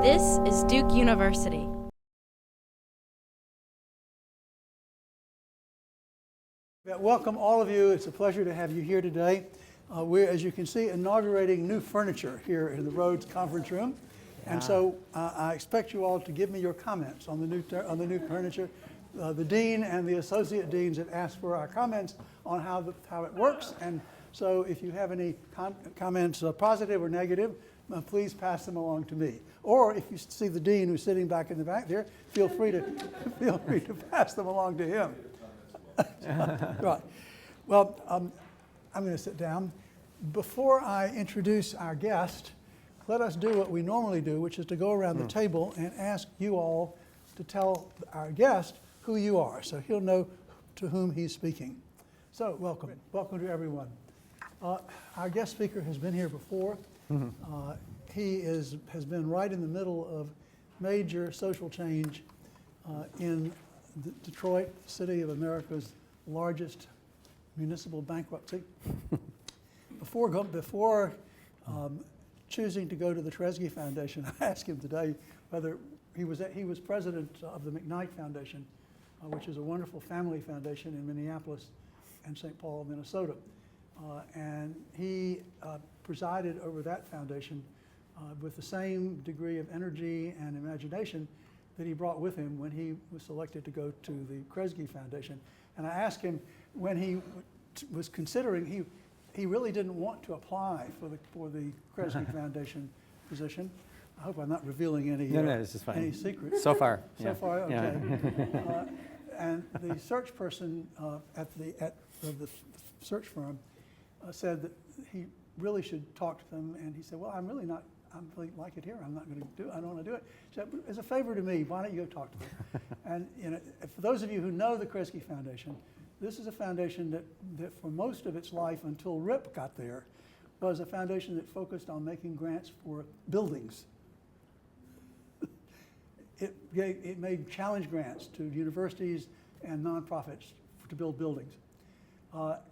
This is Duke University. Welcome all of you. It's a pleasure to have you here today. We're, as you can see, inaugurating new furniture here in the Rhodes Conference Room. And so I expect you all to give me your comments on the new furniture. The dean and the associate deans have asked for our comments on how it works. And so if you have any comments, positive or negative, please pass them along to me. Or if you see the dean who's sitting back in the back there, feel free to pass them along to him. Right. Well, I'm going to sit down. Before I introduce our guest, let us do what we normally do, which is to go around the table and ask you all to tell our guest who you are, so he'll know to whom he's speaking. So welcome. Welcome to everyone. Our guest speaker has been here before. He has been right in the middle of major social change in Detroit, the city of America's largest municipal bankruptcy. Before choosing to go to the Kresge Foundation, I asked him today whether he was president of the McKnight Foundation, which is a wonderful family foundation in Minneapolis and St. Paul, Minnesota. And he presided over that foundation with the same degree of energy and imagination that he brought with him when he was selected to go to the Kresge Foundation. And I asked him when he was considering, he really didn't want to apply for the Kresge Foundation position. I hope I'm not revealing any this is fine. any secrets. So far. So far, okay. And the search person at the search firm said that he really should talk to them, and he said, well, I'm really like it here. I don't want to do it. So as a favor to me, why don't you go talk to them? And for those of you who know the Kresge Foundation, this is a foundation that for most of its life until Rip got there, was a foundation that focused on making grants for buildings. It made challenge grants to universities and nonprofits to build buildings.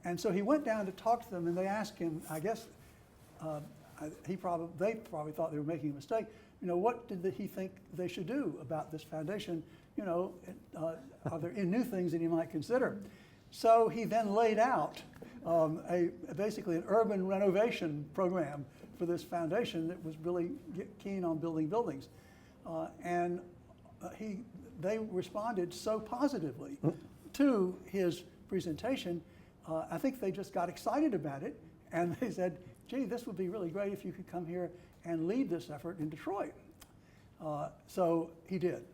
And so he went down to talk to them, and they asked him, I guess, they probably thought they were making a mistake. What did he think they should do about this foundation? Are there any new things that he might consider? So he then laid out basically an urban renovation program for this foundation that was really keen on building buildings. And they responded so positively to his presentation. I think they just got excited about it, and they said, gee, this would be really great if you could come here and lead this effort in Detroit. So he did.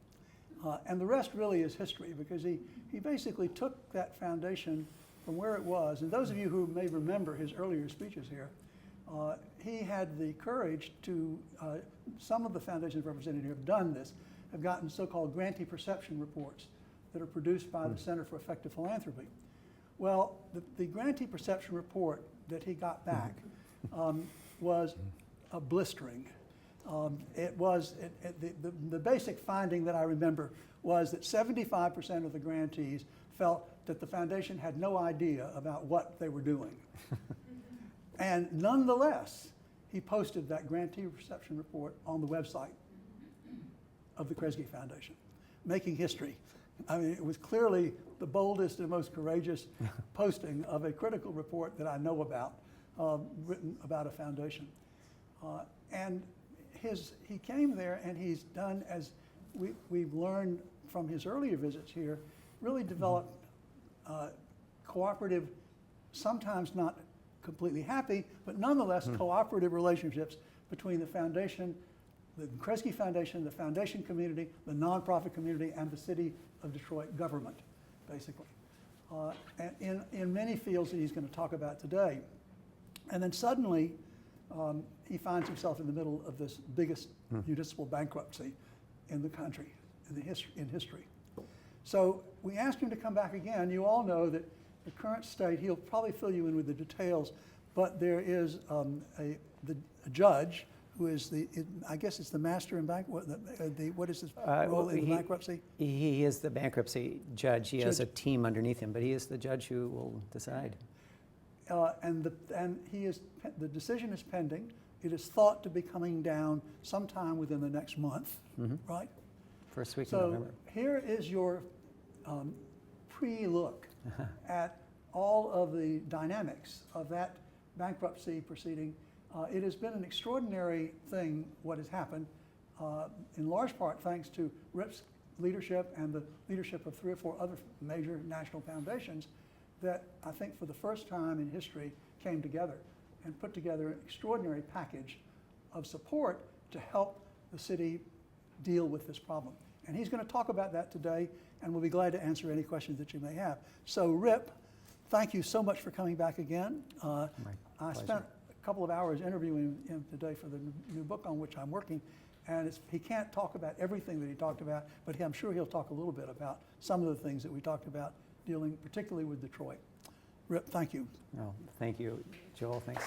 And the rest really is history, because he basically took that foundation from where it was. And those of you who may remember his earlier speeches here, he had the courage to, some of the foundations represented here have done this, have gotten so-called grantee perception reports that are produced by the Center for Effective Philanthropy. Well, the grantee perception report that he got back was blistering. The basic finding that I remember was that 75% of the grantees felt that the foundation had no idea about what they were doing. And nonetheless, he posted that grantee perception report on the website of the Kresge Foundation, making history. I mean, it was clearly the boldest and most courageous posting of a critical report that I know about, written about a foundation. And he came there, and he's done, as we've learned from his earlier visits here, really developed cooperative, sometimes not completely happy, but nonetheless cooperative relationships between the foundation, the Kresge Foundation, the foundation community, the nonprofit community, and the city of Detroit government, basically, and in many fields that he's going to talk about today. And then suddenly, he finds himself in the middle of this biggest municipal bankruptcy in the country, in history. So we asked him to come back again. You all know that the current state, he'll probably fill you in with the details, but there is a judge who is I guess it's the master in what is his role in the bankruptcy? He is the bankruptcy judge. He has a team underneath him, but he is the judge who will decide. And the decision is pending It is thought to be coming down sometime within the next month, right? First week in So November. here is your pre-look at all of the dynamics of that bankruptcy proceeding. It has been an extraordinary thing, what has happened, in large part thanks to Rip's leadership and the leadership of 3 or 4 other major national foundations that I think for the first time in history came together and put together an extraordinary package of support to help the city deal with this problem. And he's going to talk about that today, and we'll be glad to answer any questions that you may have. So Rip, thank you so much for coming back again. I spent a couple of hours interviewing him today for the new book on which I'm working, and he can't talk about everything that he talked about, but I'm sure he'll talk a little bit about some of the things that we talked about, dealing particularly with Detroit. Rip, thank you. Oh, thank you, Joel. Thanks.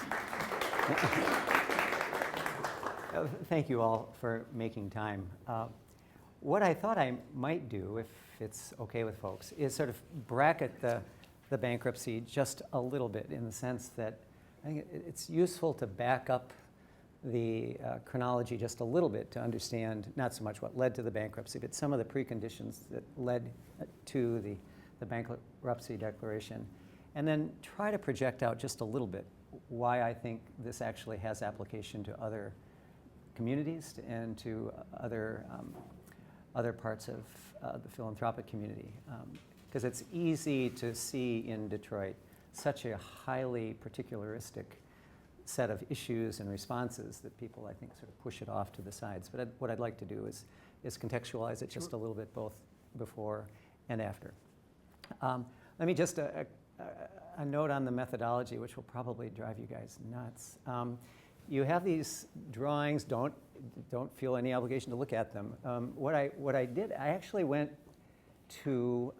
Thank you all for making time. What I thought I might do, if it's okay with folks, is sort of bracket the bankruptcy just a little bit, in the sense that I think it's useful to back up the chronology just a little bit to understand not so much what led to the bankruptcy, but some of the preconditions that led to the bankruptcy declaration, and then try to project out just a little bit why I think this actually has application to other communities and to other parts of the philanthropic community. Because it's easy to see in Detroit such a highly particularistic set of issues and responses that people, I think, sort of push it off to the sides. But what I'd like to do is contextualize it just a little bit, both before and after. Let me just a note on the methodology, which will probably drive you guys nuts. You have these drawings. Don't feel any obligation to look at them. What I did, I actually went to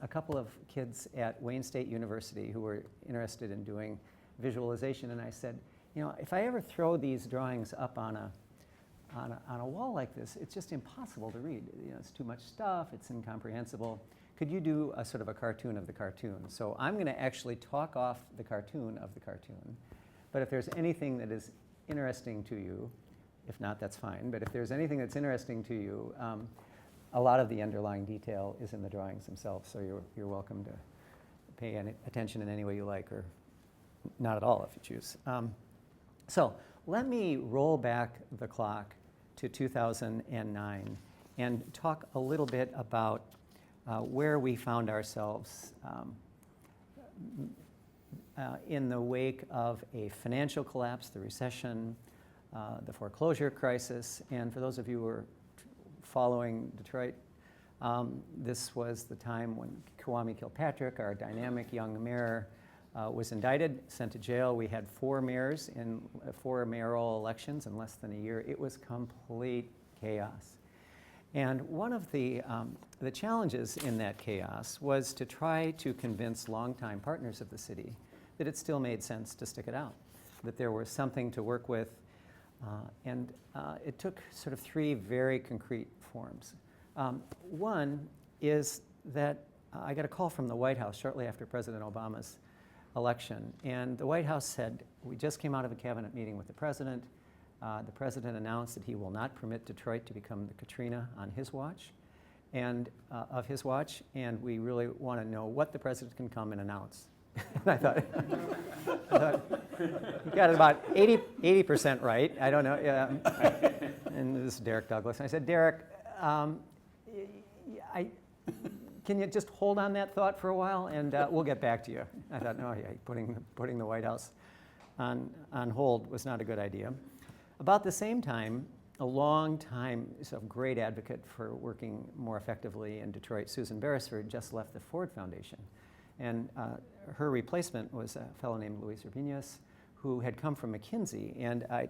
a couple of kids at Wayne State University who were interested in doing visualization, and I said, you know, if I ever throw these drawings up on a wall like this, it's just impossible to read. You know, it's too much stuff. It's incomprehensible. Could you do a sort of a cartoon of the cartoon? So I'm going to actually talk off the cartoon of the cartoon. But if there's anything that is interesting to you, if not, that's fine. But if there's anything that's interesting to you, a lot of the underlying detail is in the drawings themselves. So you're welcome to pay any attention in any way you like, or not at all if you choose. So let me roll back the clock to 2009 and talk a little bit about where we found ourselves in the wake of a financial collapse, the recession, the foreclosure crisis. And for those of you who are following Detroit, this was the time when Kwame Kilpatrick, our dynamic young mayor, was indicted, sent to jail. We had 4 mayors in 4 mayoral elections in less than a year. It was complete chaos. And one of the challenges in that chaos was to try to convince longtime partners of the city that it still made sense to stick it out, that there was something to work with. And it took sort of 3 very concrete forms. One is that I got a call from the White House shortly after President Obama's election. And the White House said, we just came out of a cabinet meeting with the president. The president announced that he will not permit Detroit to become the Katrina on his watch, and of his watch, and we really want to know what the president can come and announce. And I thought you got it about 80% right. I don't know. And this is Derek Douglas. And I said, Derek, can you just hold on that thought for a while, and we'll get back to you. I thought, no, yeah, putting the White House on hold was not a good idea. About the same time, a long-time sort of great advocate for working more effectively in Detroit, Susan Beresford, just left the Ford Foundation. And her replacement was a fellow named Luis Urbinez, who had come from McKinsey. And I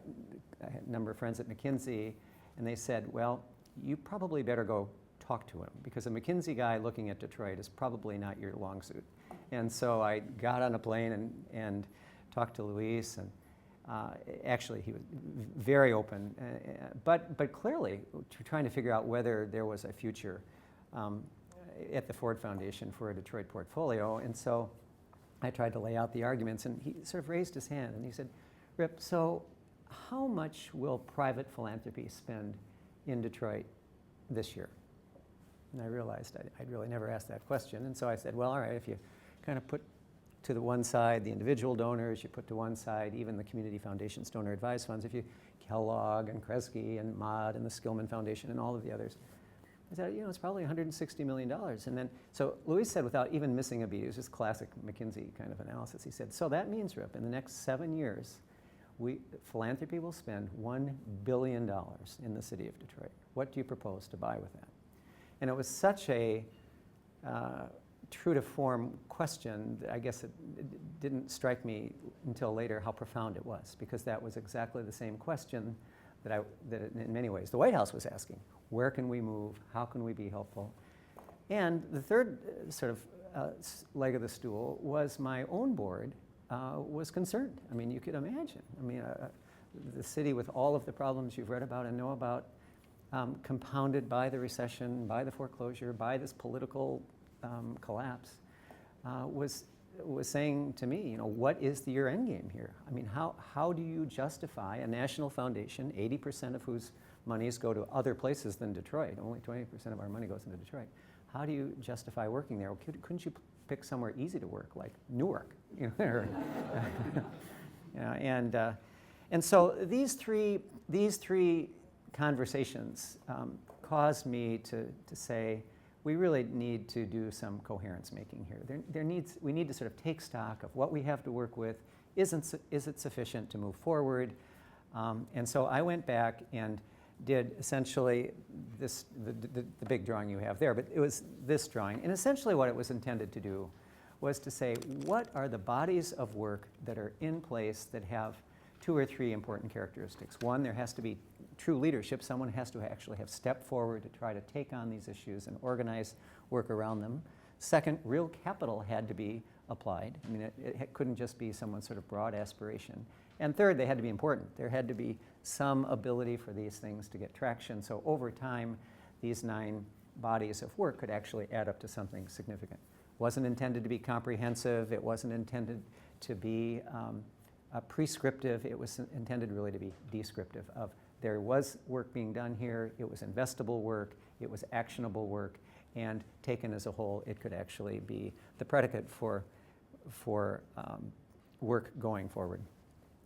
had a number of friends at McKinsey, and they said, well, you probably better go talk to him, because a McKinsey guy looking at Detroit is probably not your long suit. And so I got on a plane and talked to Luis, and actually he was very open, but clearly trying to figure out whether there was a future at the Ford Foundation for a Detroit portfolio. And so I tried to lay out the arguments, and he sort of raised his hand and he said, Rip, so how much will private philanthropy spend in Detroit this year? And I realized I'd really never asked that question. And so I said, well, all right, if you kind of put to the one side the individual donors, you put to one side even the community foundations, donor advised funds, if you Kellogg and Kresge and Mott and the Skillman Foundation and all of the others, I said, you know, it's probably $160 million. And then, so Luis said, without even missing a beat, it was just classic McKinsey kind of analysis. He said, so that means, Rip, in the next 7 years, philanthropy will spend $1 billion in the city of Detroit. What do you propose to buy with that? And it was such a true to form question that I guess it didn't strike me until later how profound it was, because that was exactly the same question that in many ways the White House was asking. Where can we move? How can we be helpful? And the third sort of leg of the stool was my own board was concerned. I mean, you could imagine. I mean, the city with all of the problems you've read about and know about, compounded by the recession, by the foreclosure, by this political collapse, was saying to me, you know, what is your end game here? I mean, how do you justify a national foundation, 80% of whose monies go to other places than Detroit? Only 20% of our money goes into Detroit. How do you justify working there? Well, couldn't you pick somewhere easy to work, like Newark? You know, you know, and so these three conversations caused me to say, we really need to do some coherence making here. We need to sort of take stock of what we have to work with. Is it sufficient to move forward? And so I went back and did essentially the big drawing you have there, but it was this drawing. And essentially what it was intended to do was to say, what are the bodies of work that are in place that have 2 or 3 important characteristics? One, there has to be true leadership. Someone has to actually have stepped forward to try to take on these issues and organize work around them. Second, real capital had to be applied. I mean, it couldn't just be someone's sort of broad aspiration. And third, they had to be important. There had to be some ability for these things to get traction. So over time, these 9 bodies of work could actually add up to something significant. It wasn't intended to be comprehensive. It wasn't intended to be prescriptive. It was intended really to be descriptive of there was work being done here. It was investable work. It was actionable work. And taken as a whole, it could actually be the predicate for work going forward.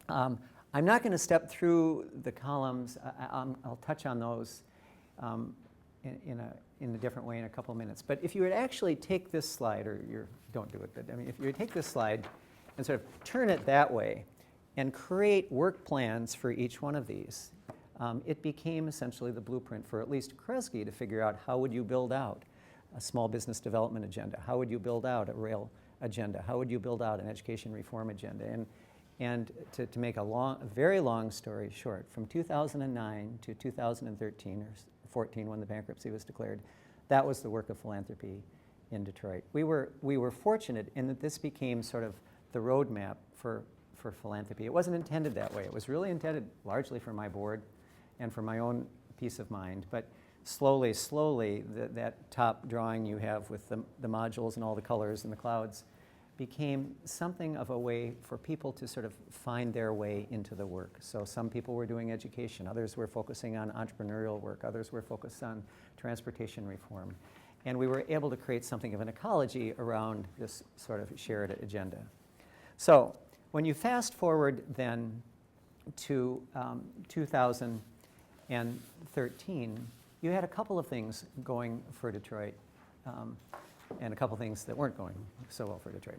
I'm not going to step through the columns. I'll touch on those in a different way in a couple of minutes. But if you would actually take this slide, or don't do it, but I mean, if you would take this slide and sort of turn it that way and create work plans for each one of these, it became essentially the blueprint for at least Kresge to figure out how would you build out a small business development agenda? How would you build out a rail agenda? How would you build out an education reform agenda? And to make a very long story short, from 2009 to 2013 or 14, when the bankruptcy was declared, that was the work of philanthropy in Detroit. We were fortunate in that this became sort of the roadmap for philanthropy. It wasn't intended that way. It was really intended largely for my board and for my own peace of mind. But slowly, that top drawing you have with the modules and all the colors and the clouds became something of a way for people to sort of find their way into the work. So some people were doing education, others were focusing on entrepreneurial work, others were focused on transportation reform. And we were able to create something of an ecology around this sort of shared agenda. So when you fast forward then to 2013, you had a couple of things going for Detroit, and a couple things that weren't going so well for Detroit.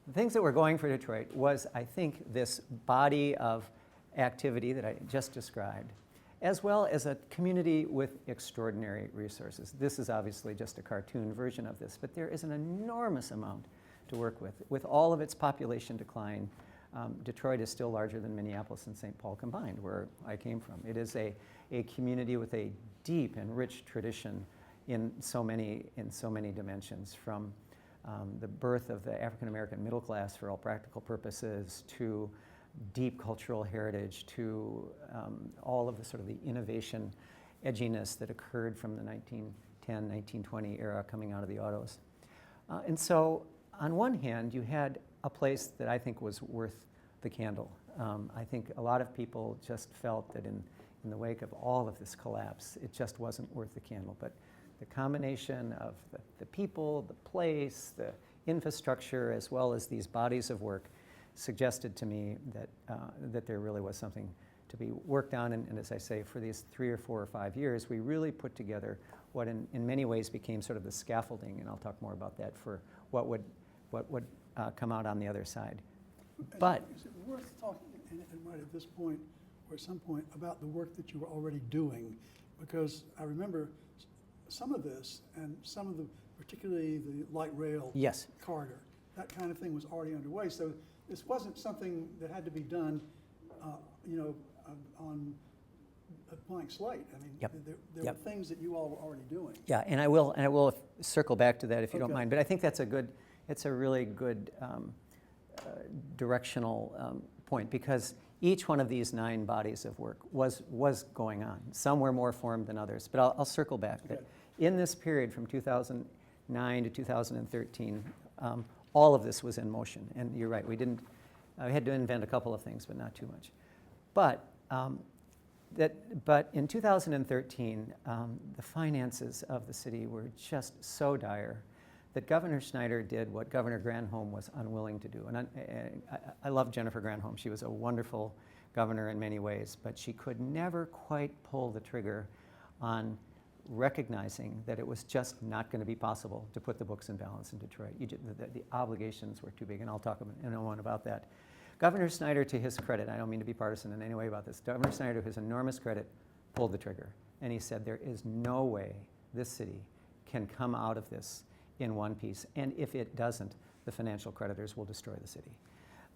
The things that were going for Detroit was, I think, this body of activity that I just described, as well as a community with extraordinary resources. This is obviously just a cartoon version of this, but there is an enormous amount to work with. With all of its population decline, Detroit is still larger than Minneapolis and St. Paul combined, where I came from. It is a community with a deep and rich tradition in so many dimensions, from the birth of the African American middle class for all practical purposes, to deep cultural heritage, to all of the sort of the innovation edginess that occurred from the 1910, 1920 era coming out of the autos. And so on one hand, you had a place that I think was worth the candle. I think a lot of people just felt that in the wake of all of this collapse, it just wasn't worth the candle. But the combination of the people, the place, the infrastructure, as well as these bodies of work suggested to me that there really was something to be worked on. And as I say, for these 3 or 4 or 5 years, we really put together what in many ways became sort of the scaffolding, and I'll talk more about that, for what would come out on the other side. But is it worth talking, and right at this point, or at some point, about the work that you were already doing? Because I remember some of this, and some of the, particularly the light rail yes, corridor, that kind of thing was already underway. So this wasn't something that had to be done, on a blank slate. I mean, Yep. there Yep. were things that you all were already doing. yeah, and I will circle back to that if you don't Okay. mind. But I think it's a really good directional point, because each one of these 9 bodies of work was going on. Some were more formed than others, but I'll circle back. Okay. That in this period from 2009 to 2013, all of this was in motion. And you're right, we had to invent a couple of things, but not too much. But in 2013, the finances of the city were just so dire that Governor Schneider did what Governor Granholm was unwilling to do. And I love Jennifer Granholm. She was a wonderful governor in many ways, but she could never quite pull the trigger on recognizing that it was just not going to be possible to put the books in balance in Detroit. The obligations were too big, and I'll talk in a moment about that. Governor Snyder, to his credit, I don't mean to be partisan in any way about this, Governor Snyder, to his enormous credit, pulled the trigger. And he said, there is no way this city can come out of this in one piece. And if it doesn't, the financial creditors will destroy the city.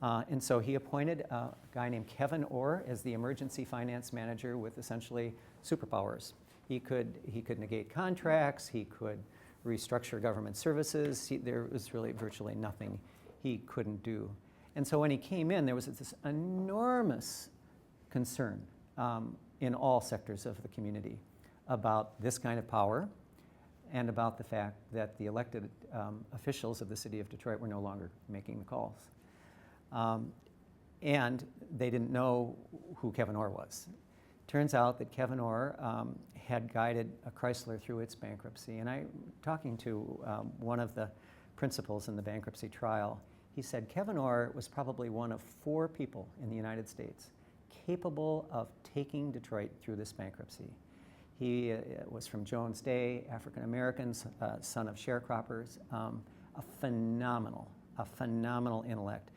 And so he appointed a guy named Kevin Orr as the emergency finance manager with essentially superpowers. He could negate contracts, he could restructure government services. There was really virtually nothing he couldn't do. And so when he came in, there was this enormous concern in all sectors of the community about this kind of power, and about the fact that the elected officials of the city of Detroit were no longer making the calls. And they didn't know who Kevin Orr was. Turns out that Kevin Orr had guided Chrysler through its bankruptcy. And I'm talking to one of the principals in the bankruptcy trial. He said Kevin Orr was probably one of 4 people in the United States capable of taking Detroit through this bankruptcy. He was from Jones Day, African Americans, son of sharecroppers, a phenomenal intellect.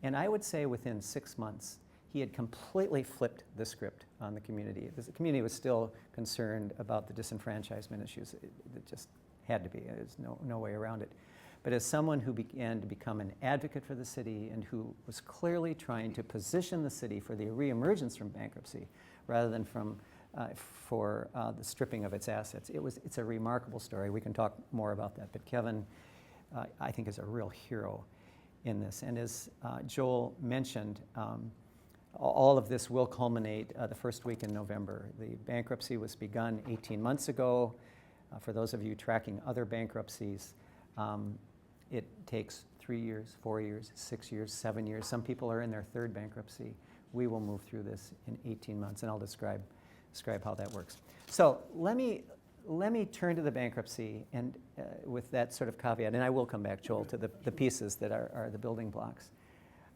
And I would say within 6 months, he had completely flipped the script on the community. The community was still concerned about the disenfranchisement issues. It just had to be. There's no way around it. But as someone who began to become an advocate for the city and who was clearly trying to position the city for the reemergence from bankruptcy rather than for the stripping of its assets, it's a remarkable story. We can talk more about that. But Kevin, I think, is a real hero in this. And as Joel mentioned, all of this will culminate the first week in November. The bankruptcy was begun 18 months ago. For those of you tracking other bankruptcies, it takes 3 years, 4 years, 6 years, 7 years. Some people are in their 3rd bankruptcy. We will move through this in 18 months, and I'll describe how that works. So let me turn to the bankruptcy, and with that sort of caveat, and I will come back, Joel, to the pieces that are the building blocks.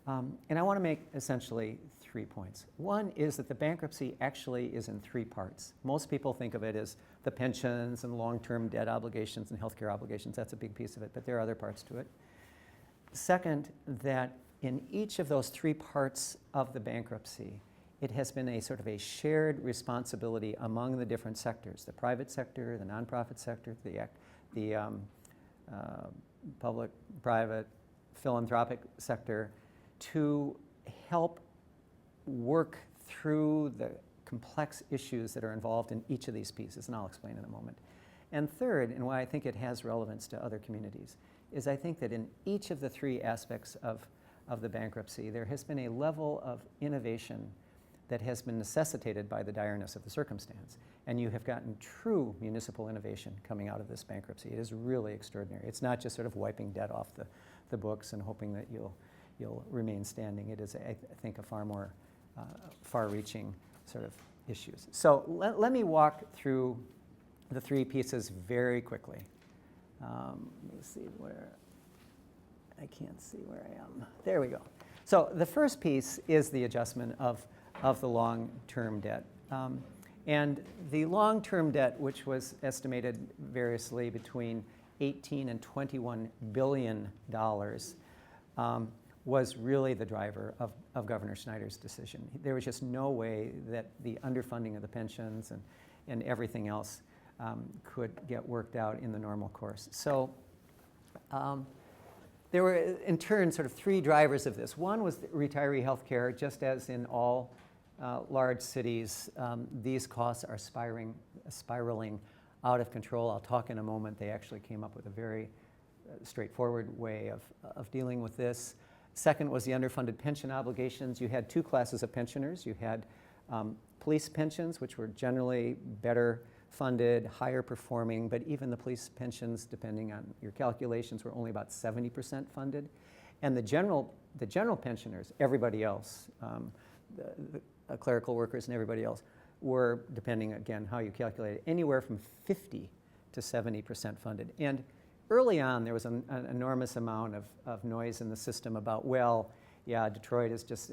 And I want to make essentially 3 points. One is that the bankruptcy actually is in 3 parts. Most people think of it as the pensions and long-term debt obligations and healthcare obligations. That's a big piece of it, but there are other parts to it. Second, that in each of those 3 parts of the bankruptcy, it has been a sort of a shared responsibility among the different sectors, the private sector, the nonprofit sector, the public, private, philanthropic sector, to help work through the complex issues that are involved in each of these pieces, and I'll explain in a moment. And third, and why I think it has relevance to other communities, is I think that in each of the 3 aspects of the bankruptcy, there has been a level of innovation that has been necessitated by the direness of the circumstance. And you have gotten true municipal innovation coming out of this bankruptcy. It is really extraordinary. It's not just sort of wiping debt off the books and hoping that you'll remain standing. It is, I think, a far more far-reaching sort of issues. So let me walk through the three pieces very quickly. Let me see where, I can't see where I am. There we go. So the first piece is the adjustment of the long-term debt. And the long-term debt, which was estimated variously between 18 and 21 billion dollars, was really the driver of Governor Snyder's decision. There was just no way that the underfunding of the pensions and everything else could get worked out in the normal course. So there were, in turn, sort of three drivers of this. One was retiree health care. Just as in all large cities, these costs are spiraling out of control. I'll talk in a moment. They actually came up with a very straightforward way of dealing with this. Second was the underfunded pension obligations. You had two classes of pensioners. You had police pensions, which were generally better funded, higher performing, but even the police pensions, depending on your calculations, were only about 70% funded. And the general pensioners, everybody else, the clerical workers and everybody else, were, depending again how you calculate it, anywhere from 50 to 70% funded. And early on, there was an enormous amount of noise in the system about, well, yeah, Detroit is just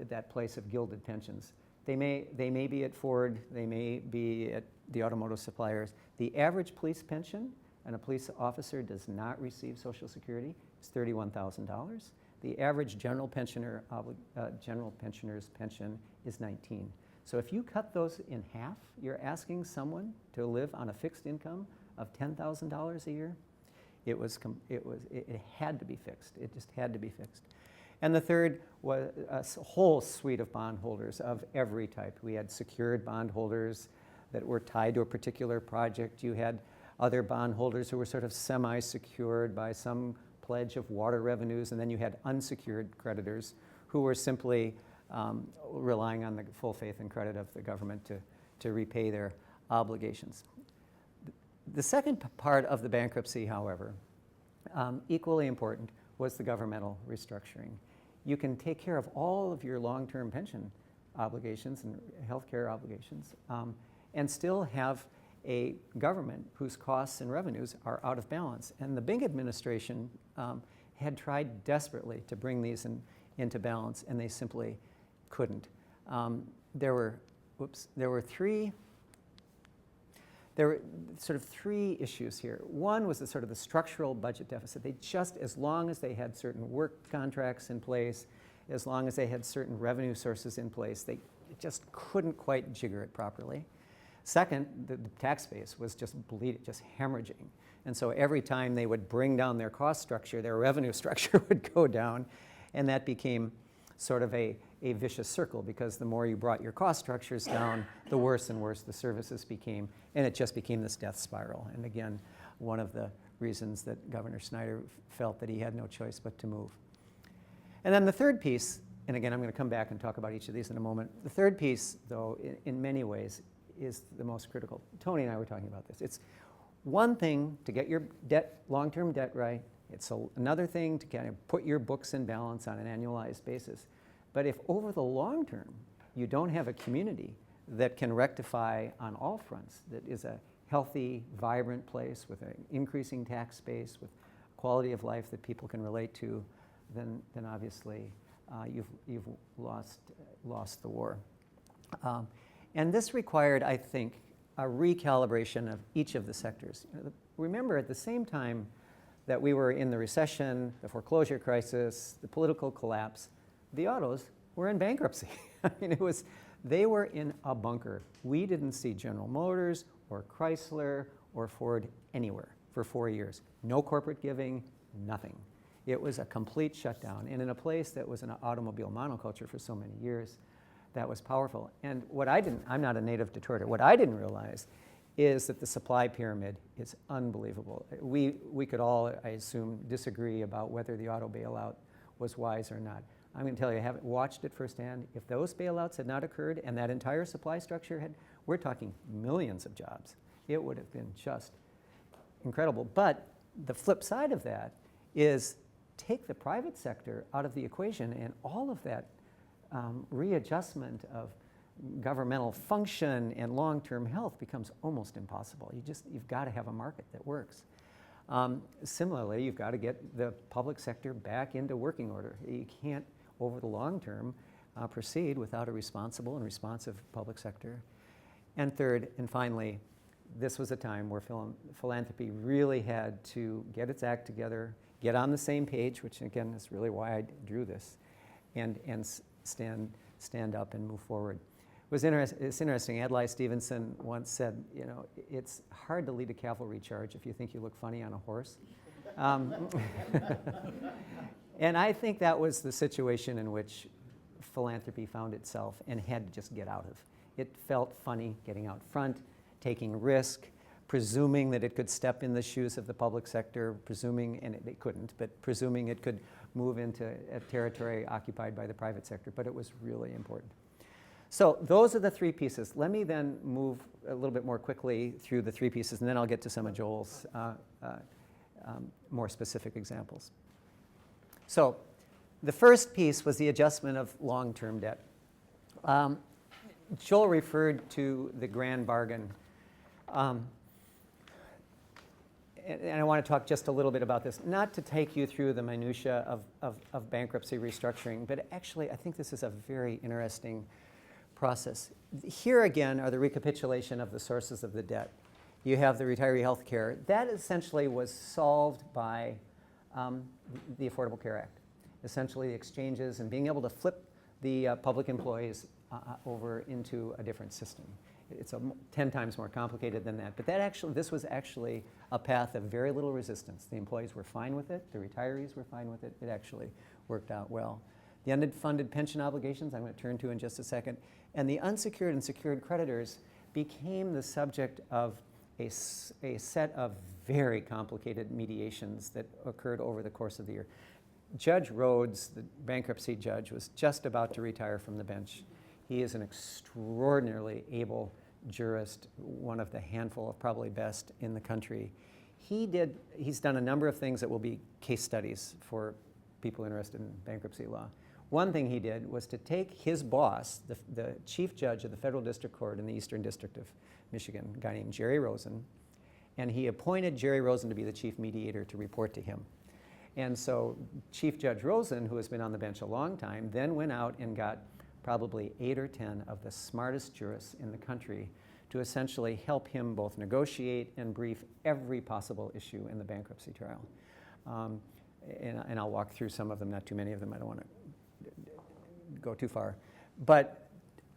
that place of gilded pensions. They may be at Ford, they may be at the automotive suppliers. The average police pension, and a police officer does not receive Social Security, is $31,000. The average general pensioner's pension is $19,000. So if you cut those in half, you're asking someone to live on a fixed income of $10,000 a year. It had to be fixed. It just had to be fixed. And the third was a whole suite of bondholders of every type. We had secured bondholders that were tied to a particular project. You had other bondholders who were sort of semi-secured by some pledge of water revenues, and then you had unsecured creditors who were simply relying on the full faith and credit of the government to repay their obligations. The second part of the bankruptcy, however, equally important, was the governmental restructuring. You can take care of all of your long-term pension obligations and healthcare obligations and still have a government whose costs and revenues are out of balance. And the Bing administration had tried desperately to bring these into balance, and they simply couldn't. There were sort of three issues here. One was the sort of the structural budget deficit. They just, as long as they had certain work contracts in place, as long as they had certain revenue sources in place, they just couldn't quite jigger it properly. Second, the tax base was just hemorrhaging. And so every time they would bring down their cost structure, their revenue structure would go down, and that became sort of a vicious circle, because the more you brought your cost structures down, the worse and worse the services became, and it just became this death spiral. And again, one of the reasons that Governor Snyder felt that he had no choice but to move. And then the third piece, and again, I'm going to come back and talk about each of these in a moment. The third piece, though, in many ways, is the most critical. Tony and I were talking about this. It's one thing to get your long-term debt right. It's another thing to kind of put your books in balance on an annualized basis. But if over the long term you don't have a community that can rectify on all fronts, that is a healthy, vibrant place with an increasing tax base, with quality of life that people can relate to, then obviously you've lost the war. And this required, I think, a recalibration of each of the sectors. Remember, at the same time that we were in the recession, the foreclosure crisis, the political collapse, the autos were in bankruptcy. I mean, they were in a bunker. We didn't see General Motors or Chrysler or Ford anywhere for 4 years. No corporate giving, nothing. It was a complete shutdown. And in a place that was an automobile monoculture for so many years, that was powerful. And I'm not a native Detroiter, what I didn't realize is that the supply pyramid is unbelievable. We could all, I assume, disagree about whether the auto bailout was wise or not. I'm going to tell you, I haven't watched it firsthand. If those bailouts had not occurred and that entire supply structure we're talking millions of jobs. It would have been just incredible. But the flip side of that is take the private sector out of the equation, and all of that readjustment of governmental function and long-term health becomes almost impossible. You've got to have a market that works. Similarly, you've got to get the public sector back into working order. You can't, over the long term, proceed without a responsible and responsive public sector. And third, and finally, this was a time where philanthropy really had to get its act together, get on the same page, which again is really why I drew this, and stand up and move forward. It's interesting. Adlai Stevenson once said, it's hard to lead a cavalry charge if you think you look funny on a horse. And I think that was the situation in which philanthropy found itself and had to just get out of. It felt funny getting out front, taking risk, presuming that it could step in the shoes of the public sector, presuming, and it couldn't, but presuming it could move into a territory occupied by the private sector, but it was really important. So those are the three pieces. Let me then move a little bit more quickly through the three pieces, and then I'll get to some of Joel's more specific examples. So the first piece was the adjustment of long-term debt. Joel referred to the grand bargain. And I want to talk just a little bit about this, not to take you through the minutia of bankruptcy restructuring, but actually I think this is a very interesting process. Here again are the recapitulation of the sources of the debt. You have the retiree health care. That essentially was solved by the Affordable Care Act. Essentially the exchanges and being able to flip the public employees over into a different system. It's 10 times more complicated than that. But this was actually a path of very little resistance. The employees were fine with it. The retirees were fine with it. It actually worked out well. The unfunded pension obligations, I'm going to turn to in just a second, and the unsecured and secured creditors became the subject of a set of very complicated mediations that occurred over the course of the year. Judge Rhodes, the bankruptcy judge, was just about to retire from the bench. He is an extraordinarily able jurist, one of the handful of probably best in the country. He's done a number of things that will be case studies for people interested in bankruptcy law. One thing he did was to take his boss, the chief judge of the Federal District Court in the Eastern District of Michigan, a guy named Jerry Rosen, and he appointed Jerry Rosen to be the chief mediator to report to him. And so Chief Judge Rosen, who has been on the bench a long time, then went out and got probably 8 or 10 of the smartest jurists in the country to essentially help him both negotiate and brief every possible issue in the bankruptcy trial. And I'll walk through some of them, not too many of them. I don't want to go too far. But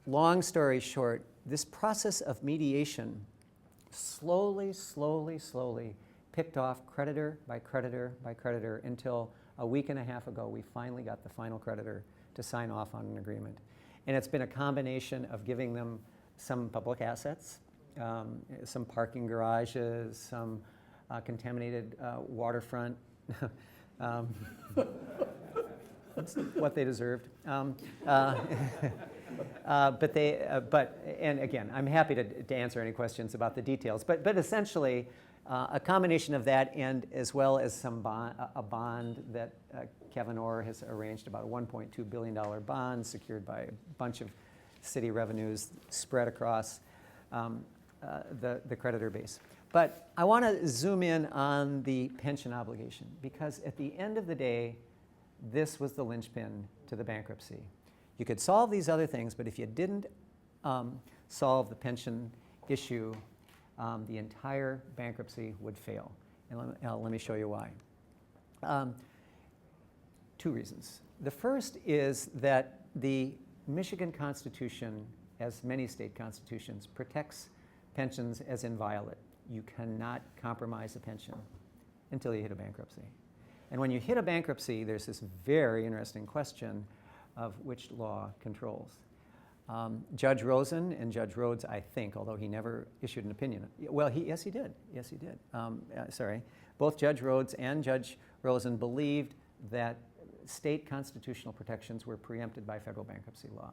long story short, this process of mediation slowly picked off creditor by creditor by creditor until a week and a half ago we finally got the final creditor to sign off on an agreement. And it's been a combination of giving them some public assets, some parking garages, some contaminated waterfront. That's what they deserved. And again, I'm happy to answer any questions about the details. But essentially, a combination of that, and as well as a bond that Kevin Orr has arranged, about a $1.2 billion bond secured by a bunch of city revenues spread across the creditor base. But I want to zoom in on the pension obligation, because at the end of the day, this was the linchpin to the bankruptcy. You could solve these other things, but if you didn't solve the pension issue, the entire bankruptcy would fail. And let me show you why. 2 reasons. The first is that the Michigan Constitution, as many state constitutions, protects pensions as inviolate. You cannot compromise a pension until you hit a bankruptcy. And when you hit a bankruptcy, there's this very interesting question of which law controls. Judge Rosen and Judge Rhodes, I think, although he never issued an opinion. Well, yes, he did. Yes, he did. Both Judge Rhodes and Judge Rosen believed that state constitutional protections were preempted by federal bankruptcy law.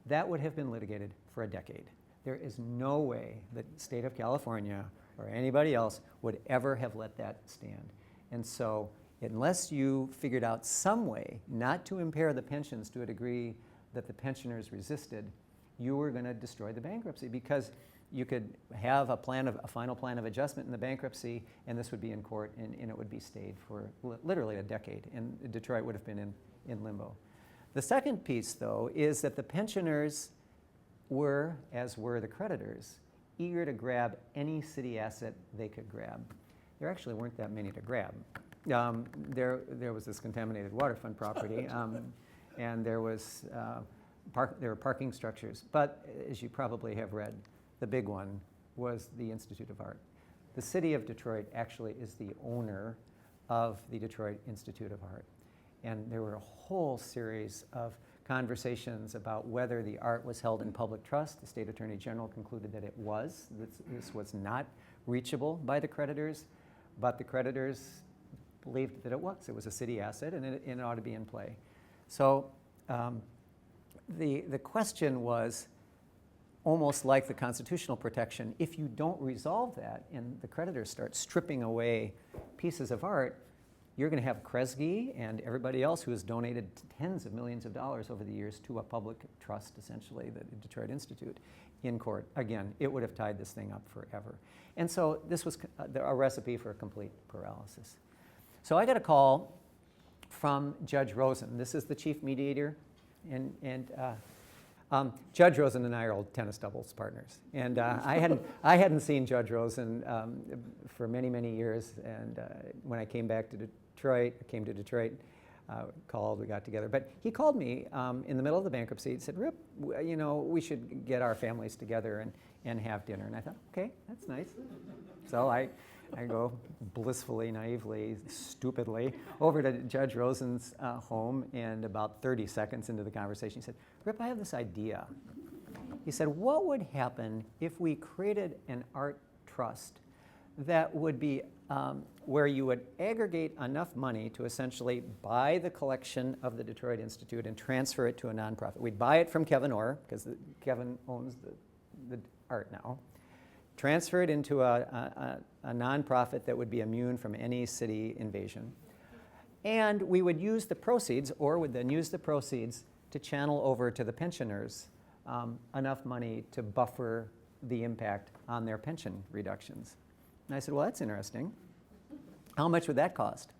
That would have been litigated for a decade. There is no way that the state of California or anybody else would ever have let that stand. And so unless you figured out some way not to impair the pensions to a degree that the pensioners resisted, you were going to destroy the bankruptcy, because you could have a final plan of adjustment in the bankruptcy, and this would be in court, and it would be stayed for literally a decade, and Detroit would have been in limbo. The second piece, though, is that the pensioners were, as were the creditors, eager to grab any city asset they could grab. There actually weren't that many to grab. There was this contaminated waterfront property, and there were parking structures. But as you probably have read, the big one was the Institute of Art. The city of Detroit actually is the owner of the Detroit Institute of Art. And there were a whole series of conversations about whether the art was held in public trust. The state attorney general concluded that it was. This was not reachable by the creditors, but the creditors believed that it was. It was a city asset, and it ought to be in play. So the question was almost like the constitutional protection. If you don't resolve that and the creditors start stripping away pieces of art, you're going to have Kresge and everybody else who has donated tens of millions of dollars over the years to a public trust, essentially, the Detroit Institute, in court. Again, it would have tied this thing up forever. And so this was a recipe for a complete paralysis. So I got a call from Judge Rosen. This is the chief mediator, and Judge Rosen and I are old tennis doubles partners. And I hadn't seen Judge Rosen for many, many years. And when I came back to Detroit, called, we got together. But he called me in the middle of the bankruptcy. He said, "Rip, we should get our families together and have dinner." And I thought, okay, that's nice. So I go blissfully, naively, stupidly over to Judge Rosen's home, and about 30 seconds into the conversation, he said, "Rip, I have this idea." He said, "What would happen if we created an art trust that would be where you would aggregate enough money to essentially buy the collection of the Detroit Institute and transfer it to a nonprofit? We'd buy it from Kevin Orr, because Kevin owns the art now. Transfer it into a nonprofit that would be immune from any city invasion. And we would use the proceeds, or would then use the proceeds to channel over to the pensioners enough money to buffer the impact on their pension reductions." And I said, "Well, that's interesting. How much would that cost?"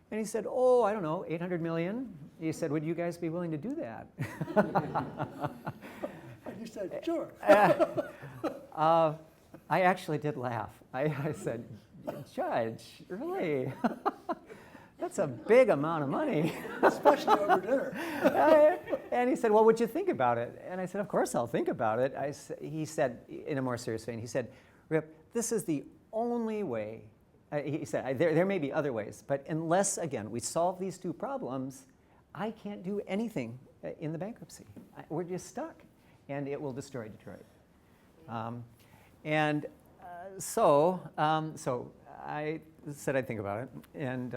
And he said, "Oh, I don't know, 800 million. He said, "Would you guys be willing to do that?" And you said, "Sure." I actually did laugh. I said, "Judge, really? That's a big amount of money." Especially over dinner. And he said, "Well, would you think about it?" And I said, "Of course I'll think about it." He said, in a more serious vein, he said, "Rip, this is the only way." He said, there may be other ways, but unless, again, we solve these two problems, I can't do anything in the bankruptcy. We're just stuck, and it will destroy Detroit. So I said I'd think about it, and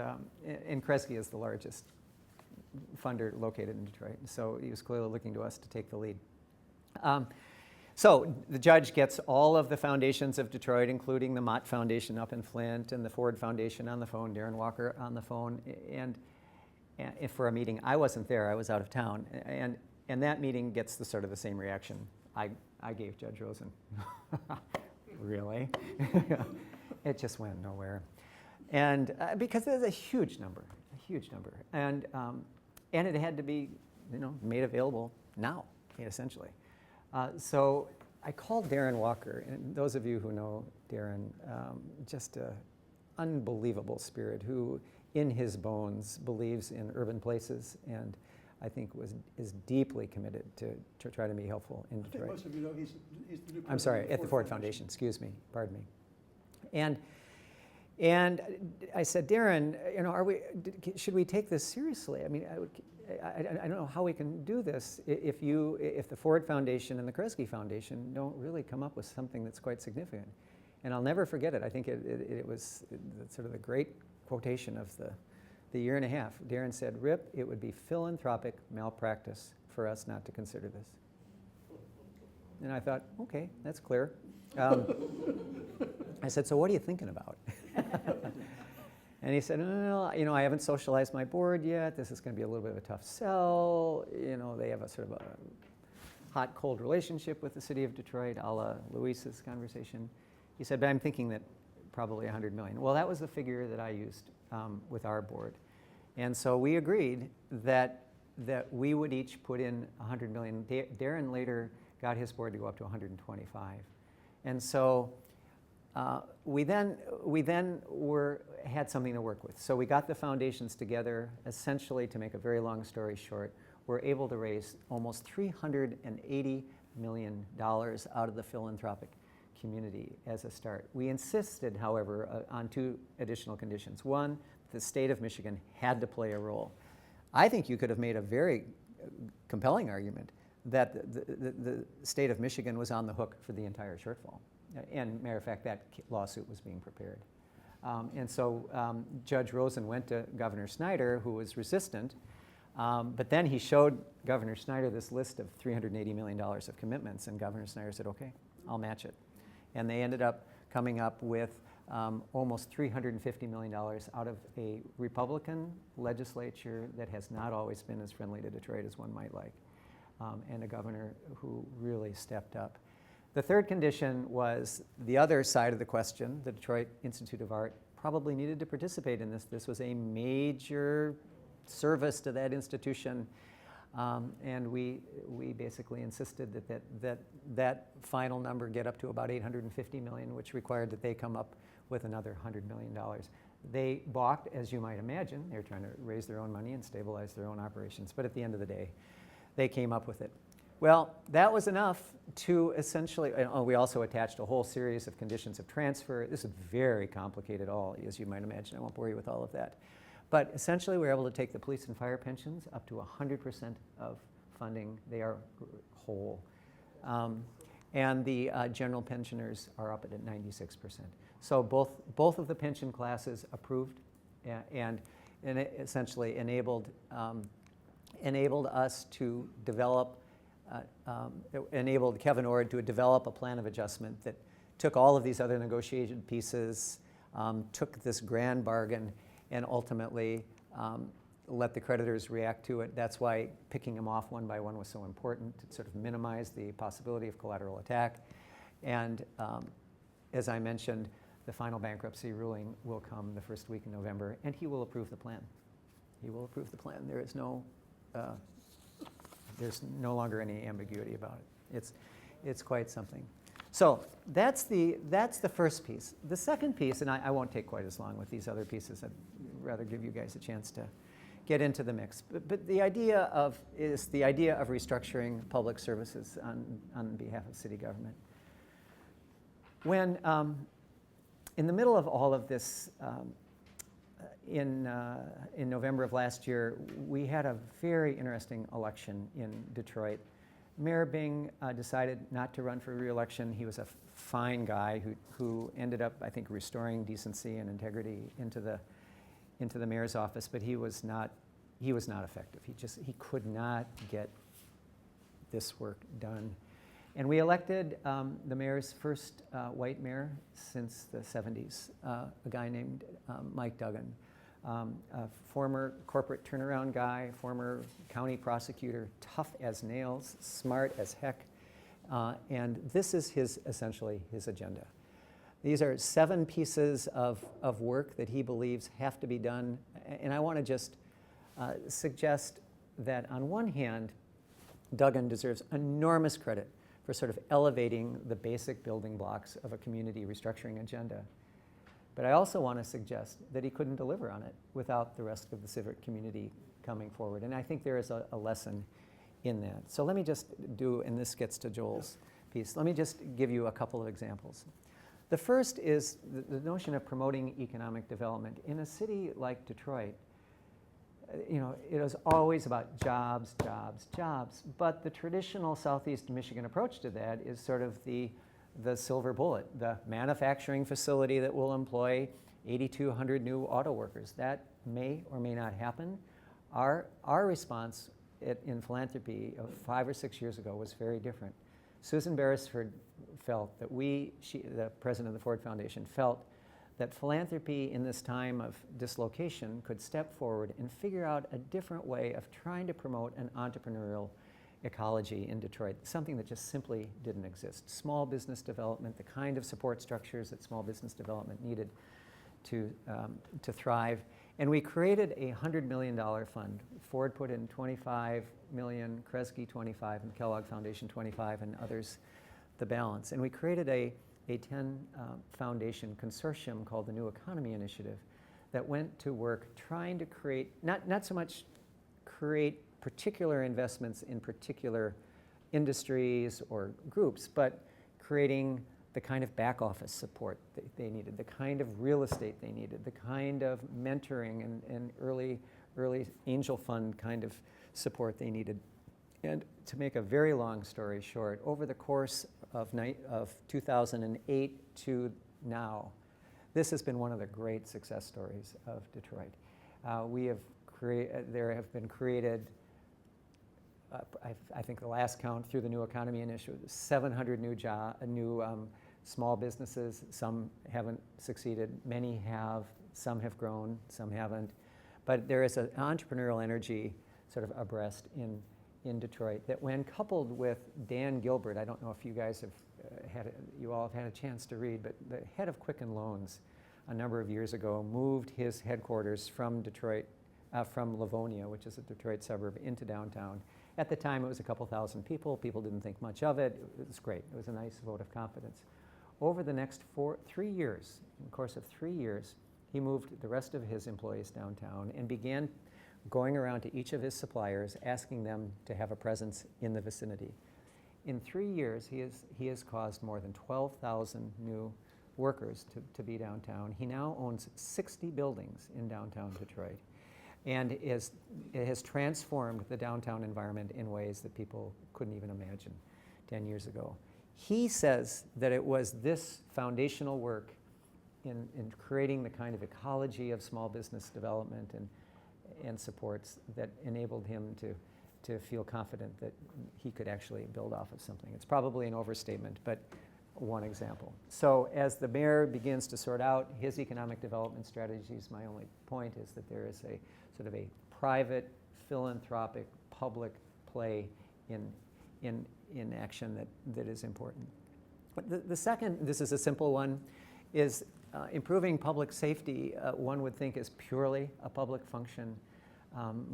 Kresge is the largest funder located in Detroit, so he was clearly looking to us to take the lead. So the judge gets all of the foundations of Detroit, including the Mott Foundation up in Flint and the Ford Foundation on the phone, Darren Walker on the phone, and for a meeting. I wasn't there, I was out of town, and that meeting gets the sort of the same reaction I gave Judge Rosen. Really? It just went nowhere. And because there's a huge number, and it had to be, made available now, essentially. So I called Darren Walker, and those of you who know Darren, just an unbelievable spirit who, in his bones, believes in urban places, and I think is deeply committed to try to be helpful in Detroit. I think most of you know he's the new president. I'm sorry, at the Ford Foundation. Excuse me, pardon me. And I said, "Darren, should we take this seriously? I mean, I don't know how we can do this if the Ford Foundation and the Kresge Foundation don't really come up with something that's quite significant." And I'll never forget it. I think it was sort of the great quotation of the year and a half. Darren said, "Rip, it would be philanthropic malpractice for us not to consider this." And I thought, okay, that's clear. I said, "So what are you thinking about?" And he said, "No, I haven't socialized my board yet. This is going to be a little bit of a tough sell. They have a sort of a hot-cold relationship with the city of Detroit, a la Luis's conversation." He said, "But I'm thinking that probably $100 million." Well, that was the figure that I used with our board. And so we agreed that we would each put in $100 million. Darren later got his board to go up to 125. And so we then had something to work with. So we got the foundations together, essentially, to make a very long story short. We're able to raise almost $380 million out of the philanthropic community as a start. We insisted, however, on two additional conditions. One, the state of Michigan had to play a role. I think you could have made a very compelling argument that the state of Michigan was on the hook for the entire shortfall. And matter of fact, that lawsuit was being prepared. And so Judge Rosen went to Governor Snyder, who was resistant, but then he showed Governor Snyder this list of $380 million of commitments, and Governor Snyder said, "Okay, I'll match it." And they ended up coming up with almost $350 million out of a Republican legislature that has not always been as friendly to Detroit as one might like, and a governor who really stepped up. The third condition was the other side of the question. The Detroit Institute of Art probably needed to participate in this. This was a major service to that institution, and we basically insisted that final number get up to about $850 million, which required that they come up with another $100 million. They balked, as you might imagine. They were trying to raise their own money and stabilize their own operations, but at the end of the day, they came up with it. Well, that was enough to essentially, we also attached a whole series of conditions of transfer. This is very complicated, as you might imagine. I won't bore you with all of that. But essentially, we were able to take the police and fire pensions up to 100% of funding. They are whole. And the general pensioners are up at 96%. So both of the pension classes approved and it essentially enabled us to develop, enabled Kevin Ord to develop a plan of adjustment that took all of these other negotiated pieces, took this grand bargain, and ultimately let the creditors react to it. That's why picking them off one by one was so important, to sort of minimize the possibility of collateral attack. And as I mentioned, the final bankruptcy ruling will come the first week in November, and he will approve the plan. He will approve the plan. There's no longer any ambiguity about it. It's quite something. So that's the first piece. The second piece, and I won't take quite as long with these other pieces. I'd rather give you guys a chance to get into the mix. But the idea of restructuring public services on behalf of city government. When in the middle of all of this, in November of last year, we had a very interesting election in Detroit. Mayor Bing decided not to run for re-election. He was a fine guy who ended up, I think, restoring decency and integrity into the mayor's office, but he was not effective. He could not get this work done. And we elected the mayor's first white mayor since the 70s, a guy named Mike Duggan. A former corporate turnaround guy, former county prosecutor, tough as nails, smart as heck, and this is essentially his agenda. These are 7 pieces of work that he believes have to be done, and I want to just suggest that on one hand, Duggan deserves enormous credit for sort of elevating the basic building blocks of a community restructuring agenda. But I also want to suggest that he couldn't deliver on it without the rest of the civic community coming forward. And I think there is a lesson in that. So let me just and this gets to Joel's piece, let me just give you a couple of examples. The first is the notion of promoting economic development. In a city like Detroit, it was always about jobs, jobs, jobs. But the traditional Southeast Michigan approach to that is sort of the silver bullet, the manufacturing facility that will employ 8,200 new auto workers. That may or may not happen. Our response in philanthropy 5 or 6 years ago was very different. Susan Beresford felt that the president of the Ford Foundation, felt that philanthropy in this time of dislocation could step forward and figure out a different way of trying to promote an entrepreneurial ecology in Detroit, something that just simply didn't exist. Small business development, the kind of support structures that small business development needed to thrive. And we created a $100 million fund. Ford put in 25 million, Kresge 25, and the Kellogg Foundation 25, and others the balance. And we created a 10 foundation consortium called the New Economy Initiative that went to work trying to create, not so much create particular investments in particular industries or groups, but creating the kind of back office support that they needed, the kind of real estate they needed, the kind of mentoring and early angel fund kind of support they needed. And to make a very long story short, over the course of 2008 to now, this has been one of the great success stories of Detroit. There have been created, I think the last count through the New Economy Initiative, 700 new small businesses. Some haven't succeeded, many have, some have grown, some haven't. But there is an entrepreneurial energy sort of abreast in Detroit that, when coupled with Dan Gilbert, I don't know if you guys have you all have had a chance to read, but the head of Quicken Loans a number of years ago moved his headquarters from Detroit, from Livonia, which is a Detroit suburb, into downtown. At the time, it was a couple thousand people. People didn't think much of it. It was great. It was a nice vote of confidence. Over the next 3 years, in the course of 3 years, he moved the rest of his employees downtown and began going around to each of his suppliers, asking them to have a presence in the vicinity. In 3 years, he has caused more than 12,000 new workers to be downtown. He now owns 60 buildings in downtown Detroit, and it has transformed the downtown environment in ways that people couldn't even imagine 10 years ago. He says that it was this foundational work in creating the kind of ecology of small business development and supports that enabled him to feel confident that he could actually build off of something. It's probably an overstatement, but one example. So as the mayor begins to sort out his economic development strategies, my only point is that there is a sort of a private, philanthropic, public play in action that is important. But the second, this is a simple one, is improving public safety, one would think is purely a public function.